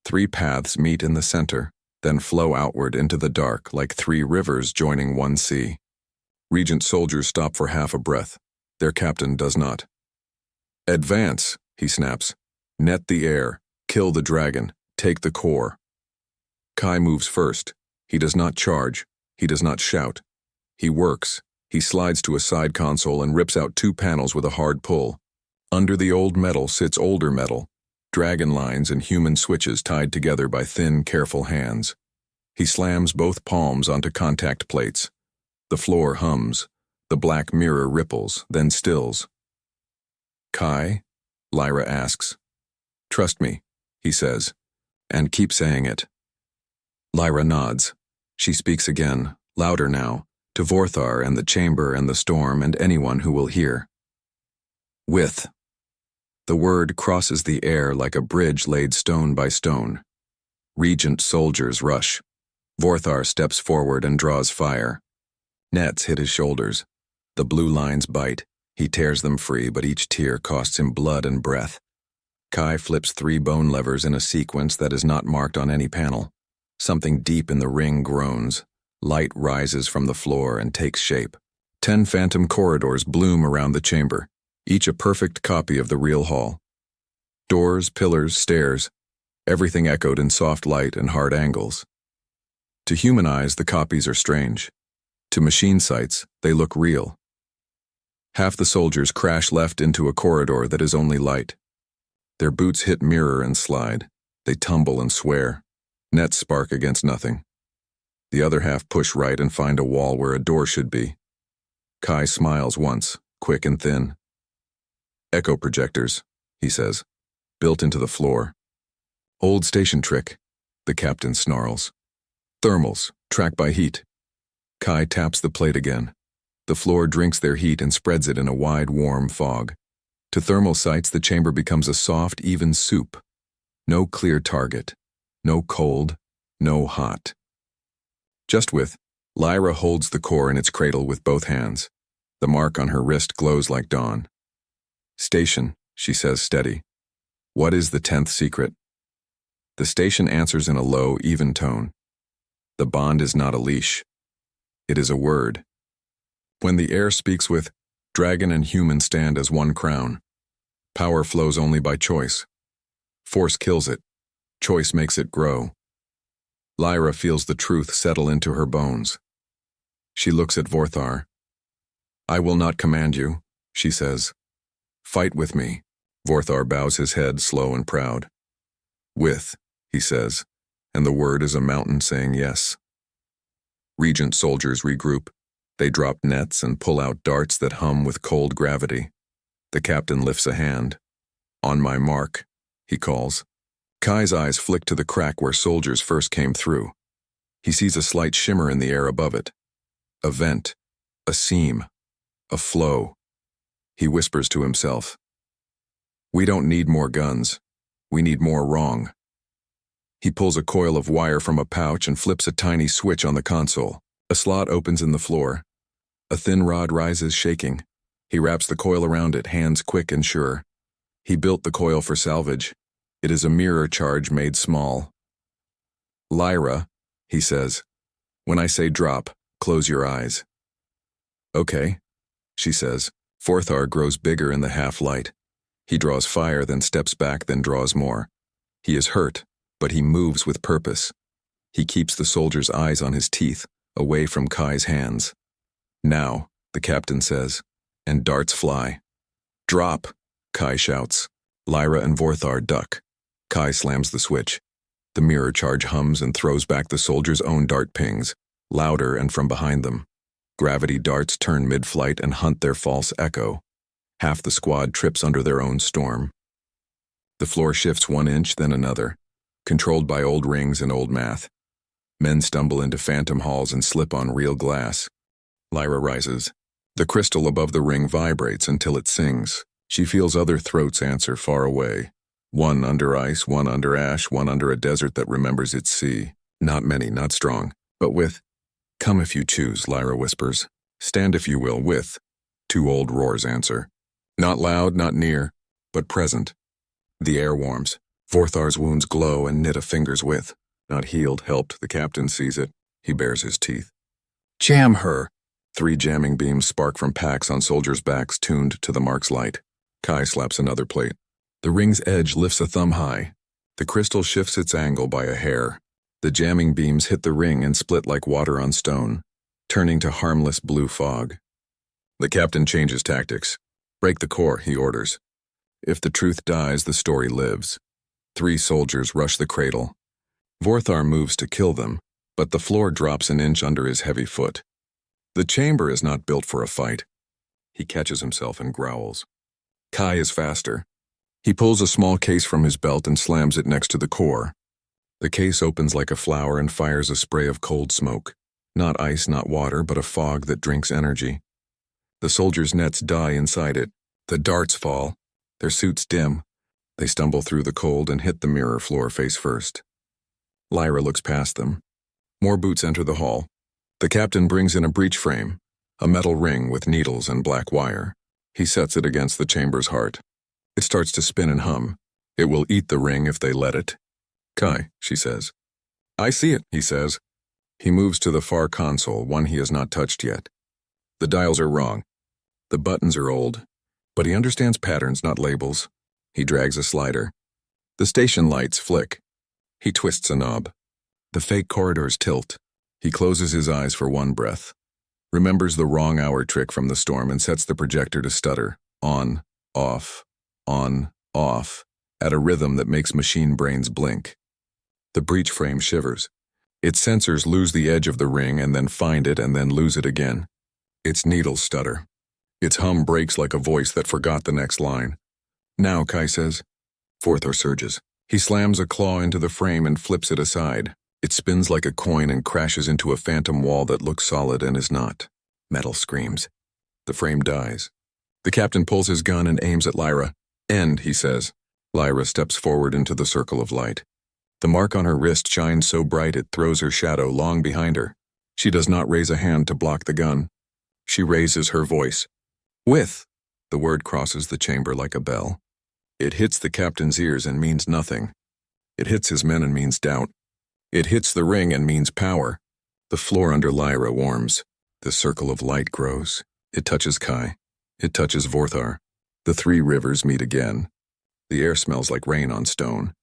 3 paths meet in the center, then flow outward into the dark like 3 rivers joining one sea. Regent soldiers stop for half a breath. Their captain does not. Advance, he snaps. Net the Heir. Kill the dragon. Take the core. Kai moves first. He does not charge. He does not shout. He works. He slides to a side console and rips out 2 panels with a hard pull. Under the old metal sits older metal, dragon lines and human switches tied together by thin, careful hands. He slams both palms onto contact plates. The floor hums. The black mirror ripples, then stills. Kai? Lyra asks. Trust me, he says, and keep saying it. Lyra nods. She speaks again, louder now, to Vorthar and the chamber and the storm and anyone who will hear. With. The word crosses the air like a bridge laid stone by stone. Regent soldiers rush. Vorthar steps forward and draws fire. Nets hit his shoulders. The blue lines bite. He tears them free, but each tear costs him blood and breath. Kai flips 3 bone levers in a sequence that is not marked on any panel. Something deep in the ring groans. Light rises from the floor and takes shape. 10 phantom corridors bloom around the chamber, each a perfect copy of the real hall. Doors, pillars, stairs, everything echoed in soft light and hard angles. To human eyes, the copies are strange. To machine sights, they look real. Half the soldiers crash left into a corridor that is only light. Their boots hit mirror and slide. They tumble and swear. Nets spark against nothing. The other half push right and find a wall where a door should be. Kai smiles once, quick and thin. Echo projectors, he says, built into the floor. Old station trick, the captain snarls. Thermals, track by heat. Kai taps the plate again. The floor drinks their heat and spreads it in a wide, warm fog. To thermal sights, the chamber becomes a soft, even soup. No clear target. No cold. No hot. Just with, Lyra holds the core in its cradle with both hands. The mark on her wrist glows like dawn. Station, she says steady. What is the 10th secret? The station answers in a low, even tone. The bond is not a leash. It is a word. When the Heir speaks with, dragon and human stand as one crown. Power flows only by choice. Force kills it. Choice makes it grow. Lyra feels the truth settle into her bones. She looks at Vorthar. I will not command you, she says. Fight with me. Vorthar bows his head, slow and proud. With, he says. and the word is a mountain saying yes. Regent soldiers regroup. They drop nets and pull out darts that hum with cold gravity. The captain lifts a hand. "On my mark," he calls. Kai's eyes flick to the crack where soldiers first came through. He sees a slight shimmer in the air above it. A vent, a seam, a flow. He whispers to himself, "We don't need more guns. We need more wrong." He pulls a coil of wire from a pouch and flips a tiny switch on the console. A slot opens in the floor. A thin rod rises, shaking. He wraps the coil around it, hands quick and sure. He built the coil for salvage. It is a mirror charge made small. "Lyra," he says, "when I say drop, close your eyes." "Okay," she says. Vorthar grows bigger in the half-light. He draws fire, then steps back, then draws more. He is hurt, but he moves with purpose. He keeps the soldier's eyes on his teeth, away from Kai's hands. "Now," the captain says, and darts fly. "Drop," Kai shouts. Lyra and Vorthar duck. Kai slams the switch. The mirror charge hums and throws back the soldier's own dart pings, louder and from behind them. Gravity darts turn mid-flight and hunt their false echo. Half the squad trips under their own storm. The floor shifts 1 inch, then another, controlled by old rings and old math. Men stumble into phantom halls and slip on real glass. Lyra rises. The crystal above the ring vibrates until it sings. She feels other throats answer far away. One under ice, one under ash, one under a desert that remembers its sea. Not many, not strong, but with. "Come if you choose," Lyra whispers. "Stand if you will, with." 2 old roars answer. Not loud, not near, but present. The air warms. Vorthar's wounds glow and knit a finger's width. Not healed, helped, the captain sees it. He bares his teeth. "Jam her!" 3 jamming beams spark from packs on soldiers' backs tuned to the mark's light. Kai slaps another plate. The ring's edge lifts a thumb high. The crystal shifts its angle by a hair. The jamming beams hit the ring and split like water on stone, turning to harmless blue fog. The captain changes tactics. "Break the core," he orders. If the truth dies, the story lives. 3 soldiers rush the cradle. Vorthar moves to kill them, but the floor drops an inch under his heavy foot. The chamber is not built for a fight. He catches himself and growls. Kai is faster. He pulls a small case from his belt and slams it next to the core. The case opens like a flower and fires a spray of cold smoke. Not ice, not water, but a fog that drinks energy. The soldiers' nets die inside it. The darts fall. Their suits dim. They stumble through the cold and hit the mirror floor face first. Lyra looks past them. More boots enter the hall. The captain brings in a breech frame, a metal ring with needles and black wire. He sets it against the chamber's heart. It starts to spin and hum. It will eat the ring if they let it. "Kai," she says. "I see it," he says. He moves to the far console, one he has not touched yet. The dials are wrong. The buttons are old. But he understands patterns, not labels. He drags a slider. The station lights flick. He twists a knob. The fake corridors tilt. He closes his eyes for one breath. Remembers the wrong hour trick from the storm and sets the projector to stutter. On, off, at a rhythm that makes machine brains blink. The breech frame shivers. Its sensors lose the edge of the ring and then find it and then lose it again. Its needles stutter. Its hum breaks like a voice that forgot the next line. "Now," Kai says. Vorthar surges. He slams a claw into the frame and flips it aside. It spins like a coin and crashes into a phantom wall that looks solid and is not. Metal screams. The frame dies. The captain pulls his gun and aims at Lyra. "End," he says. Lyra steps forward into the circle of light. The mark on her wrist shines so bright it throws her shadow long behind her. She does not raise a hand to block the gun. She raises her voice. "With." The word crosses the chamber like a bell. It hits the captain's ears and means nothing. It hits his men and means doubt. It hits the ring and means power. The floor under Lyra warms. The circle of light grows. It touches Kai. It touches Vorthar. The 3 rivers meet again. The air smells like rain on stone.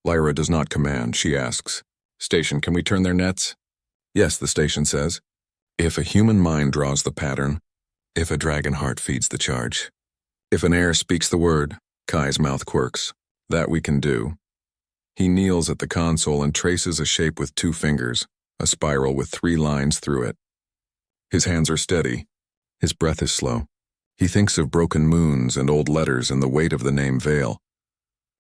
Lyra does not command. She asks, "Station, can we turn their nets?" "Yes," the station says. If a human mind draws the pattern, if a dragon heart feeds the charge, if an air speaks the word, Kai's mouth quirks. That we can do. He kneels at the console and traces a shape with 2 fingers, a spiral with 3 lines through it. His hands are steady. His breath is slow. He thinks of broken moons and old letters and the weight of the name Vale.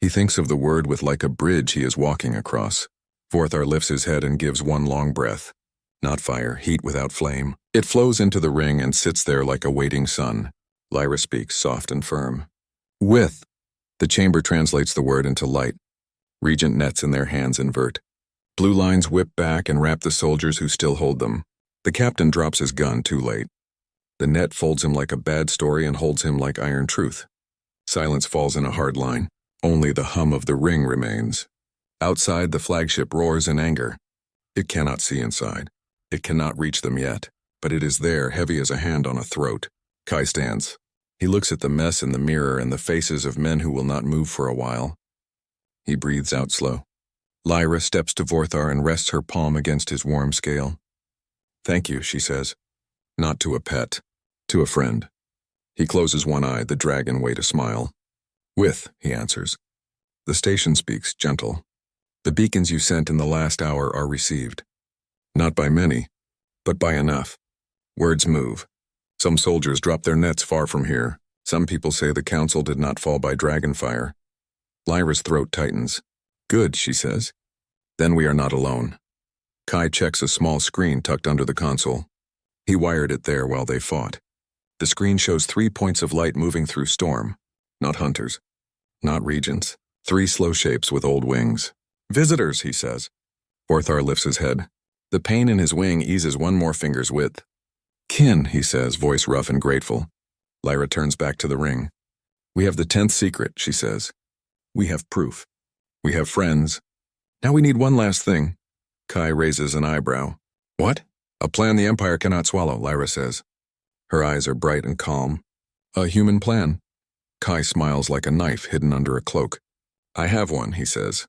He thinks of the word with like a bridge he is walking across. Vorthar lifts his head and gives one long breath. Not fire, heat without flame. It flows into the ring and sits there like a waiting sun. Lyra speaks, soft and firm. With. The chamber translates the word into light. Regent nets in their hands invert. Blue lines whip back and wrap the soldiers who still hold them. The captain drops his gun too late. The net folds him like a bad story and holds him like iron truth. Silence falls in a hard line. Only the hum of the ring remains. Outside, the flagship roars in anger. It cannot see inside. It cannot reach them yet, but it is there, heavy as a hand on a throat. Kai stands. He looks at the mess in the mirror and the faces of men who will not move for a while. He breathes out slow. Lyra steps to Vorthar and rests her palm against his warm scale. Thank you, she says. Not to a pet, to a friend. He closes one eye, the dragon way to smile. With, he answers. The station speaks, gentle. The beacons you sent in the last hour are received. Not by many, but by enough. Words move. Some soldiers drop their nets far from here. Some people say the council did not fall by dragonfire. Lyra's throat tightens. Good, she says. Then we are not alone. Kai checks a small screen tucked under the console. He wired it there while they fought. The screen shows 3 points of light moving through storm. Not hunters. Not regents. 3 slow shapes with old wings. Visitors, he says. Vorthar lifts his head. The pain in his wing eases 1 more finger's width. Kin, he says, voice rough and grateful. Lyra turns back to the ring. We have the 10th secret, she says. We have proof. We have friends. Now we need one last thing. Kai raises an eyebrow. What? A plan the Empire cannot swallow, Lyra says. Her eyes are bright and calm. A human plan. Kai smiles like a knife hidden under a cloak. I have one, he says.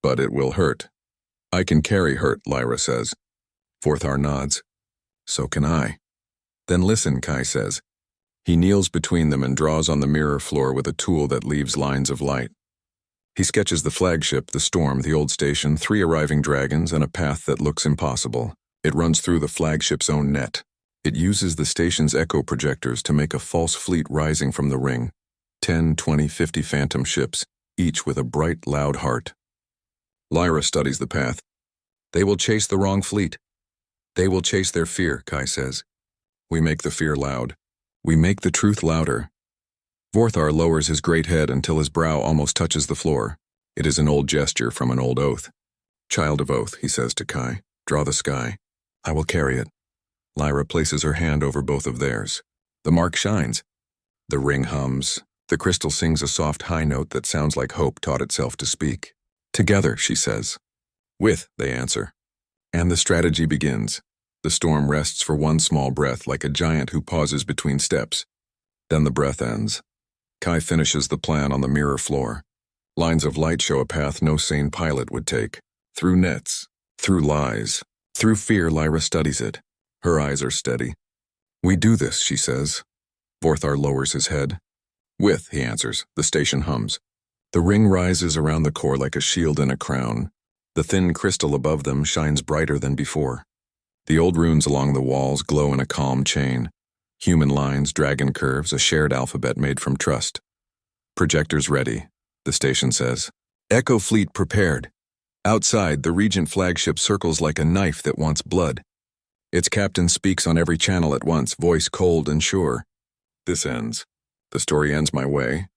But it will hurt. I can carry hurt, Lyra says. Vorthar nods. So can I. Then listen, Kai says. He kneels between them and draws on the mirror floor with a tool that leaves lines of light. He sketches the flagship, the storm, the old station, 3 arriving dragons, and a path that looks impossible. It runs through the flagship's own net. It uses the station's echo projectors to make a false fleet rising from the ring. 10, 20, 50 phantom ships, each with a bright, loud heart. Lyra studies the path. They will chase the wrong fleet. They will chase their fear, Kai says. We make the fear loud. We make the truth louder. Vorthar lowers his great head until his brow almost touches the floor. It is an old gesture from an old oath. Child of oath, he says to Kai, draw the sky. I will carry it. Lyra places her hand over both of theirs. The mark shines. The ring hums. The crystal sings a soft high note that sounds like hope taught itself to speak. Together, she says. With, they answer. And the strategy begins. The storm rests for one small breath like a giant who pauses between steps. Then the breath ends. Kai finishes the plan on the mirror floor. Lines of light show a path no sane pilot would take. Through nets, through lies, through fear. Lyra studies it. Her eyes are steady. We do this, she says. Vorthar lowers his head. With, he answers. The station hums. The ring rises around the core like a shield in a crown. The thin crystal above them shines brighter than before. The old runes along the walls glow in a calm chain. Human lines, dragon curves, a shared alphabet made from trust. Projectors ready, the station says. Echo fleet prepared. Outside, the Regent flagship circles like a knife that wants blood. Its captain speaks on every channel at once, voice cold and sure. This ends. The story ends my way.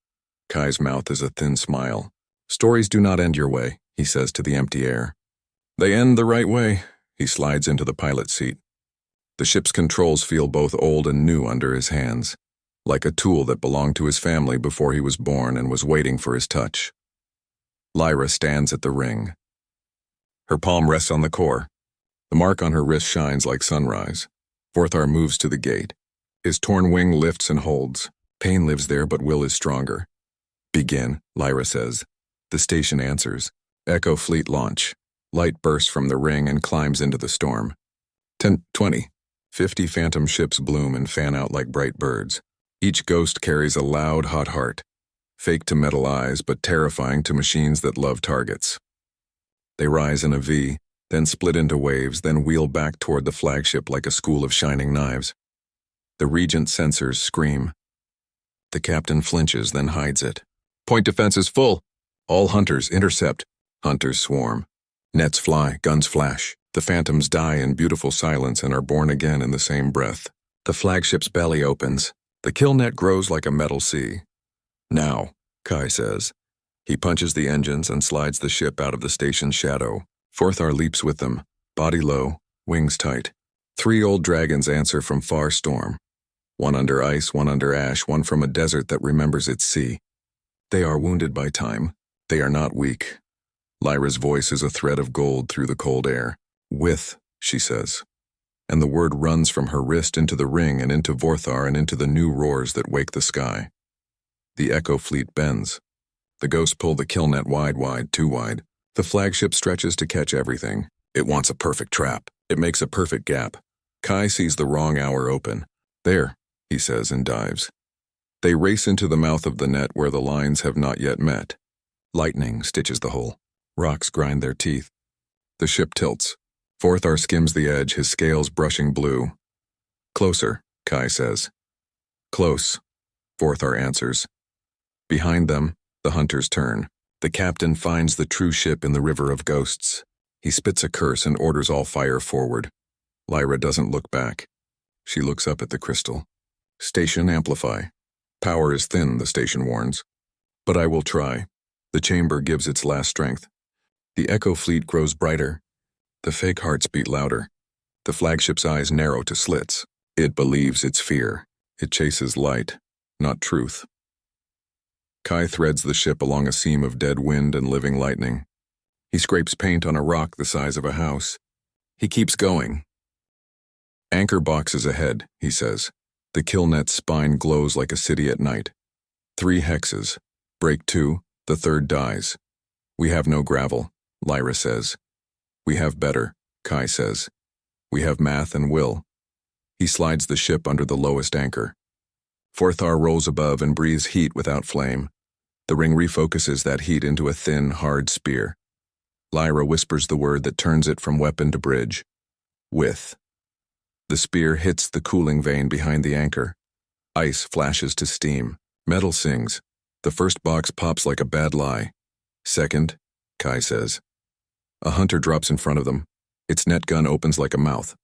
Kai's mouth is a thin smile. Stories do not end your way, he says to the empty air. They end the right way. He slides into the pilot's seat. The ship's controls feel both old and new under his hands, like a tool that belonged to his family before he was born and was waiting for his touch. Lyra stands at the ring. Her palm rests on the core. The mark on her wrist shines like sunrise. Vorthar moves to the gate. His torn wing lifts and holds. Pain lives there, but will is stronger. Begin, Lyra says. The station answers. Echo fleet launch. Light bursts from the ring and climbs into the storm. 10, 20, 50 phantom ships bloom and fan out like bright birds. Each ghost carries a loud, hot heart. Fake to metal eyes, but terrifying to machines that love targets. They rise in a V, then split into waves, then wheel back toward the flagship like a school of shining knives. The Regent sensors scream. The captain flinches, then hides it. Point defense is full. All hunters intercept. Hunters swarm. Nets fly, guns flash. The phantoms die in beautiful silence and are born again in the same breath. The flagship's belly opens. The kill net grows like a metal sea. Now, Kai says. He punches the engines and slides the ship out of the station's shadow. Forthar leaps with them, body low, wings tight. 3 old dragons answer from far storm. One under ice, one under ash, one from a desert that remembers its sea. They are wounded by time. They are not weak. Lyra's voice is a thread of gold through the cold air. With, she says. And the word runs from her wrist into the ring and into Vorthar and into the new roars that wake the sky. The Echo fleet bends. The ghosts pull the kill net wide, too wide. The flagship stretches to catch everything. It wants a perfect trap. It makes a perfect gap. Kai sees the wrong hour open. There, he says and dives. They race into the mouth of the net where the lines have not yet met. Lightning stitches the hole. Rocks grind their teeth. The ship tilts. Vorthar skims the edge, his scales brushing blue. Closer, Kai says. Close, Vorthar answers. Behind them, the hunters turn. The captain finds the true ship in the river of ghosts. He spits a curse and orders all fire forward. Lyra doesn't look back. She looks up at the crystal. Station amplify. Power is thin, the station warns. But I will try. The chamber gives its last strength. The Echo fleet grows brighter. The fake hearts beat louder. The flagship's eyes narrow to slits. It believes its fear. It chases light, not truth. Kai threads the ship along a seam of dead wind and living lightning. He scrapes paint on a rock the size of a house. He keeps going. Anchor boxes ahead, he says. The kill net's spine glows like a city at night. 3 hexes. Break 2, the 3rd dies. We have no gravel, Lyra says. We have better, Kai says. We have math and will. He slides the ship under the lowest anchor. Vorthar rolls above and breathes heat without flame. The ring refocuses that heat into a thin, hard spear. Lyra whispers the word that turns it from weapon to bridge. With. The spear hits the cooling vein behind the anchor. Ice flashes to steam. Metal sings. The first box pops like a bad lie. Second, Kai says. A hunter drops in front of them. Its net gun opens like a mouth.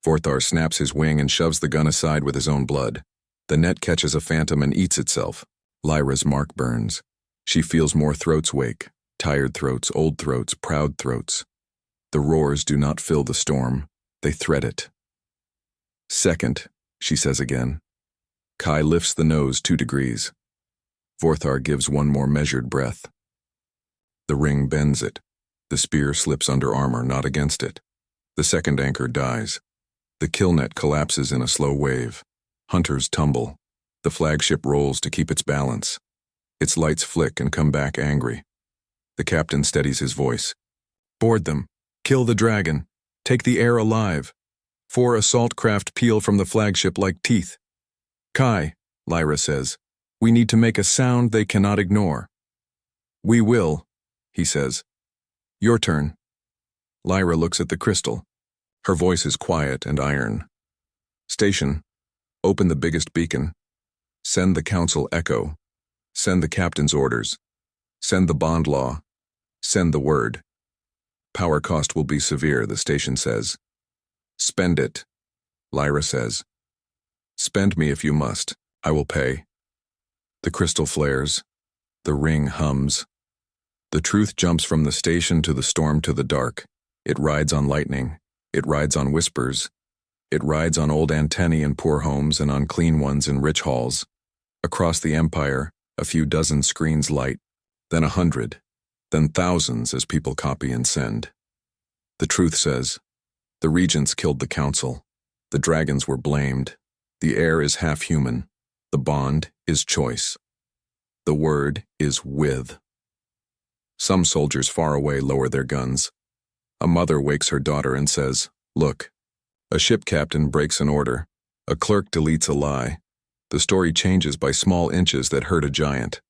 Vorthar snaps his wing and shoves the gun aside with his own blood. The net catches a phantom and eats itself. Lyra's mark burns. She feels more throats wake. Tired throats, old throats, proud throats. The roars do not fill the storm. They thread it. Second, she says again. Kai lifts the nose 2 degrees. Vorthar gives one more measured breath. The ring bends it. The spear slips under armor, not against it. The second anchor dies. The kill net collapses in a slow wave. Hunters tumble. The flagship rolls to keep its balance. Its lights flick and come back angry. The captain steadies his voice. Board them. Kill the dragon. Take the heir alive. 4 assault craft peel from the flagship like teeth. Kai, Lyra says, we need to make a sound they cannot ignore. We will, he says. Your turn. Lyra looks at the crystal. Her voice is quiet and iron. Station, open the biggest beacon. Send the council echo. Send the captain's orders. Send the bond law. Send the word. Power cost will be severe, the station says. Spend it, Lyra says. Spend me if you must. I will pay. The crystal flares. The ring hums. The truth jumps from the station to the storm to the dark. It rides on lightning. It rides on whispers. It rides on old antennae in poor homes and on clean ones in rich halls. Across the empire, a few dozen screens light, then 100, then thousands as people copy and send. The truth says, the regents killed the council. The dragons were blamed. The heir is half human. The bond is choice. The word is with. Some soldiers far away lower their guns. A mother wakes her daughter and says, look. A ship captain breaks an order. A clerk deletes a lie. The story changes by small inches that hurt a giant.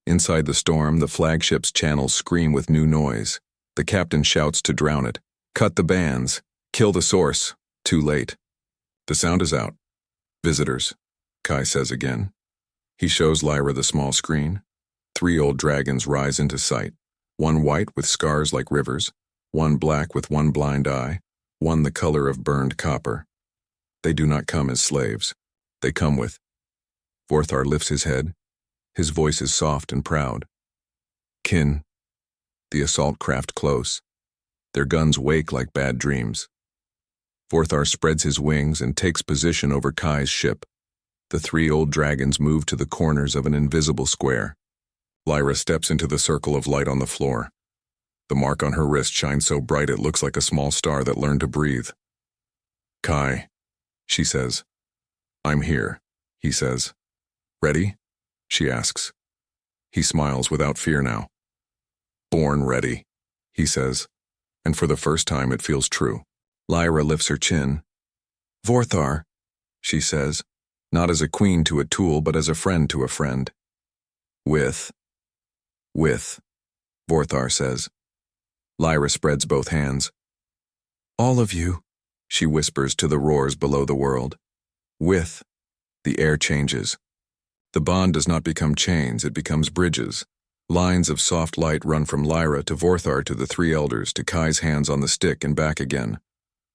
Inside the storm, the flagship's channels scream with new noise. The captain shouts to drown it. Cut the bands. Kill the source. Too late. The sound is out. Visitors, Kai says again. He shows Lyra the small screen. 3 old dragons rise into sight. One white with scars like rivers, one black with one blind eye, one the color of burned copper. They do not come as slaves. They come with. Vorthar lifts his head. His voice is soft and proud. Kin. The assault craft close. Their guns wake like bad dreams. Vorthar spreads his wings and takes position over Kai's ship. The 3 old dragons move to the corners of an invisible square. Lyra steps into the circle of light on the floor. The mark on her wrist shines so bright it looks like a small star that learned to breathe. Kai, she says. I'm here, he says. Ready? She asks. He smiles without fear now. Born ready, he says, and for the first time it feels true. Lyra lifts her chin. Vorthar, she says, not as a queen to a tool, but as a friend to a friend. With, Vorthar says. Lyra spreads both hands. All of you, she whispers to the roars below the world. With, the air changes. The bond does not become chains, it becomes bridges. Lines of soft light run from Lyra to Vorthar to the 3 elders to Kai's hands on the stick and back again.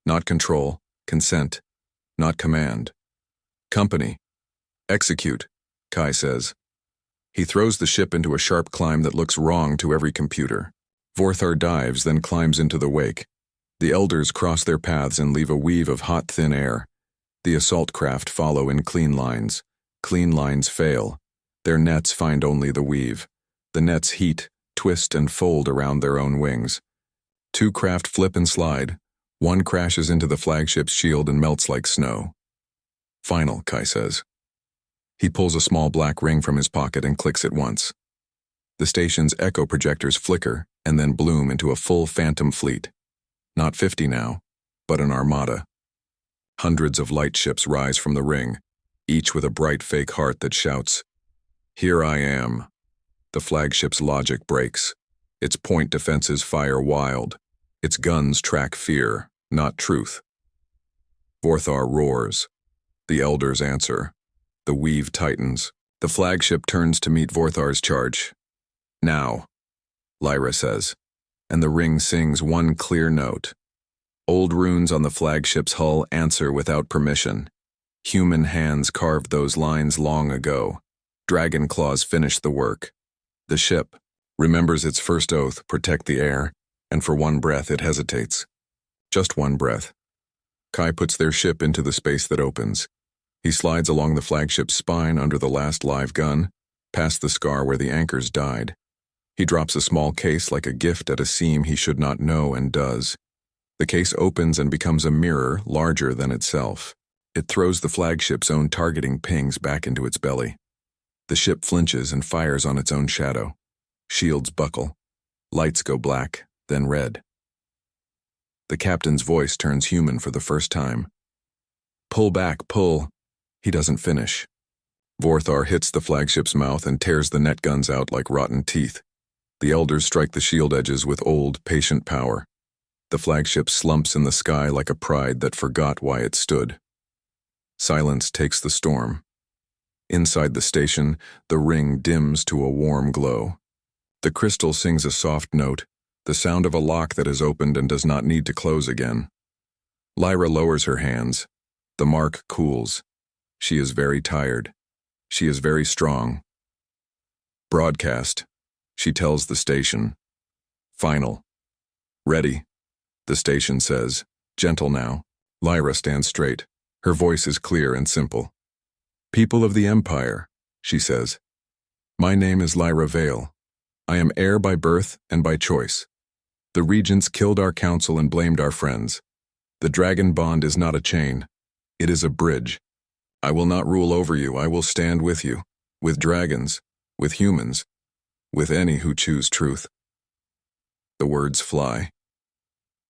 Not control, consent. Not command. Company. Execute, Kai says. He throws the ship into a sharp climb that looks wrong to every computer. Vorthar dives, then climbs into the wake. The elders cross their paths and leave a weave of hot, thin air. The assault craft follow in clean lines. Clean lines fail. Their nets find only the weave. The nets heat, twist, and fold around their own wings. 2 craft flip and slide. One crashes into the flagship's shield and melts like snow. Final, Kai says. He pulls a small black ring from his pocket and clicks it once. The station's echo projectors flicker and then bloom into a full phantom fleet. Not 50 now, but an armada. Hundreds of light ships rise from the ring, each with a bright fake heart that shouts, Here I am. The flagship's logic breaks. Its point defenses fire wild. Its guns track fear, not truth. Vorthar roars. The elders answer. The weave tightens. The flagship turns to meet Vorthar's charge. Now, Lyra says, and the ring sings one clear note. Old runes on the flagship's hull answer without permission. Human hands carved those lines long ago. Dragon claws finish the work. The ship remembers its first oath, protect the air, and for one breath it hesitates. Just one breath. Kai puts their ship into the space that opens. He slides along the flagship's spine under the last live gun, past the scar where the anchors died. He drops a small case like a gift at a seam he should not know and does. The case opens and becomes a mirror larger than itself. It throws the flagship's own targeting pings back into its belly. The ship flinches and fires on its own shadow. Shields buckle. Lights go black, then red. The captain's voice turns human for the first time. Pull back, pull. He doesn't finish. Vorthar hits the flagship's mouth and tears the net guns out like rotten teeth. The elders strike the shield edges with old, patient power. The flagship slumps in the sky like a pride that forgot why it stood. Silence takes the storm. Inside the station, the ring dims to a warm glow. The crystal sings a soft note, the sound of a lock that is opened and does not need to close again. Lyra lowers her hands. The mark cools. She is very tired. She is very strong. Broadcast, she tells the station. Final. Ready, the station says, gentle now. Lyra stands straight. Her voice is clear and simple. People of the Empire, she says. My name is Lyra Vale. I am heir by birth and by choice. The regents killed our council and blamed our friends. The dragon bond is not a chain. It is a bridge. I will not rule over you, I will stand with you, with dragons, with humans, with any who choose truth. The words fly.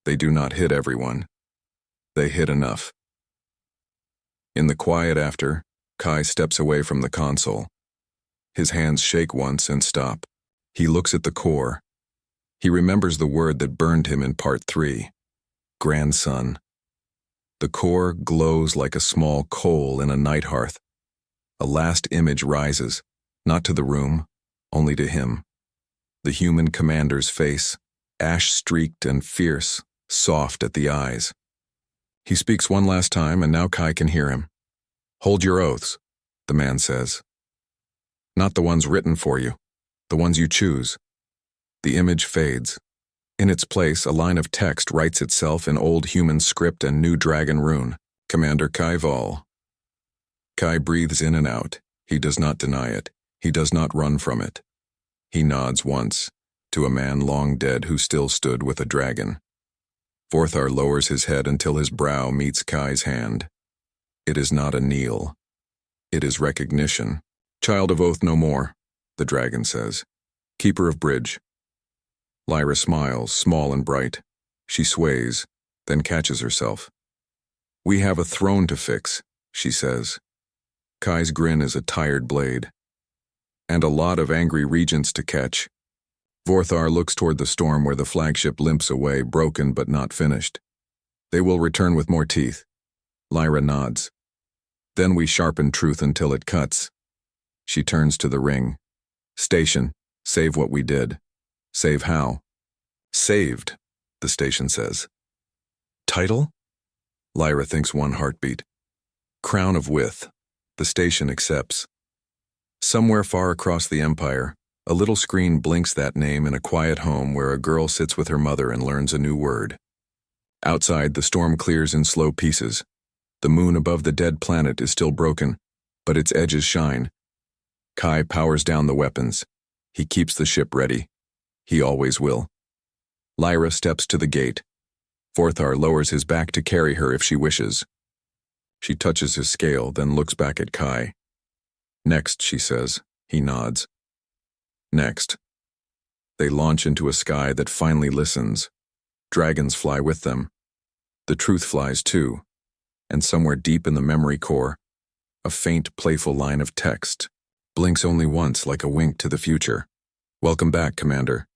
They do not hit everyone. They hit enough. In the quiet after, Kai steps away from the console. His hands shake once and stop. He looks at the core. He remembers the word that burned him in Part 3, grandson. The core glows like a small coal in a night hearth. A last image rises, not to the room, only to him. The human commander's face, ash-streaked and fierce, soft at the eyes. He speaks one last time, and now Kai can hear him. "Hold your oaths," the man says. "Not the ones written for you, the ones you choose." The image fades. In its place, a line of text writes itself in old human script and new dragon rune, Commander Kai Vol. Kai breathes in and out. He does not deny it. He does not run from it. He nods once, to a man long dead who still stood with a dragon. Vorthar lowers his head until his brow meets Kai's hand. It is not a kneel. It is recognition. "Child of Oath no more," the dragon says. "Keeper of Bridge." Lyra smiles, small and bright. She sways, then catches herself. "We have a throne to fix," she says. Kai's grin is a tired blade. "And a lot of angry regents to catch." Vorthar looks toward the storm where the flagship limps away, broken but not finished. "They will return with more teeth." Lyra nods. "Then we sharpen truth until it cuts." She turns to the ring. "Station, save what we did." "Save how?" "Saved," the station says. "Title?" Lyra thinks one heartbeat. "Crown of With." The station accepts. Somewhere far across the empire, a little screen blinks that name in a quiet home where a girl sits with her mother and learns a new word. Outside, the storm clears in slow pieces. The moon above the dead planet is still broken, but its edges shine. Kai powers down the weapons. He keeps the ship ready. He always will. Lyra steps to the gate. Vorthar lowers his back to carry her if she wishes. She touches his scale, then looks back at Kai. "Next," she says. He nods. "Next." They launch into a sky that finally listens. Dragons fly with them. The truth flies too. And somewhere deep in the memory core, a faint, playful line of text blinks only once like a wink to the future. "Welcome back, Commander."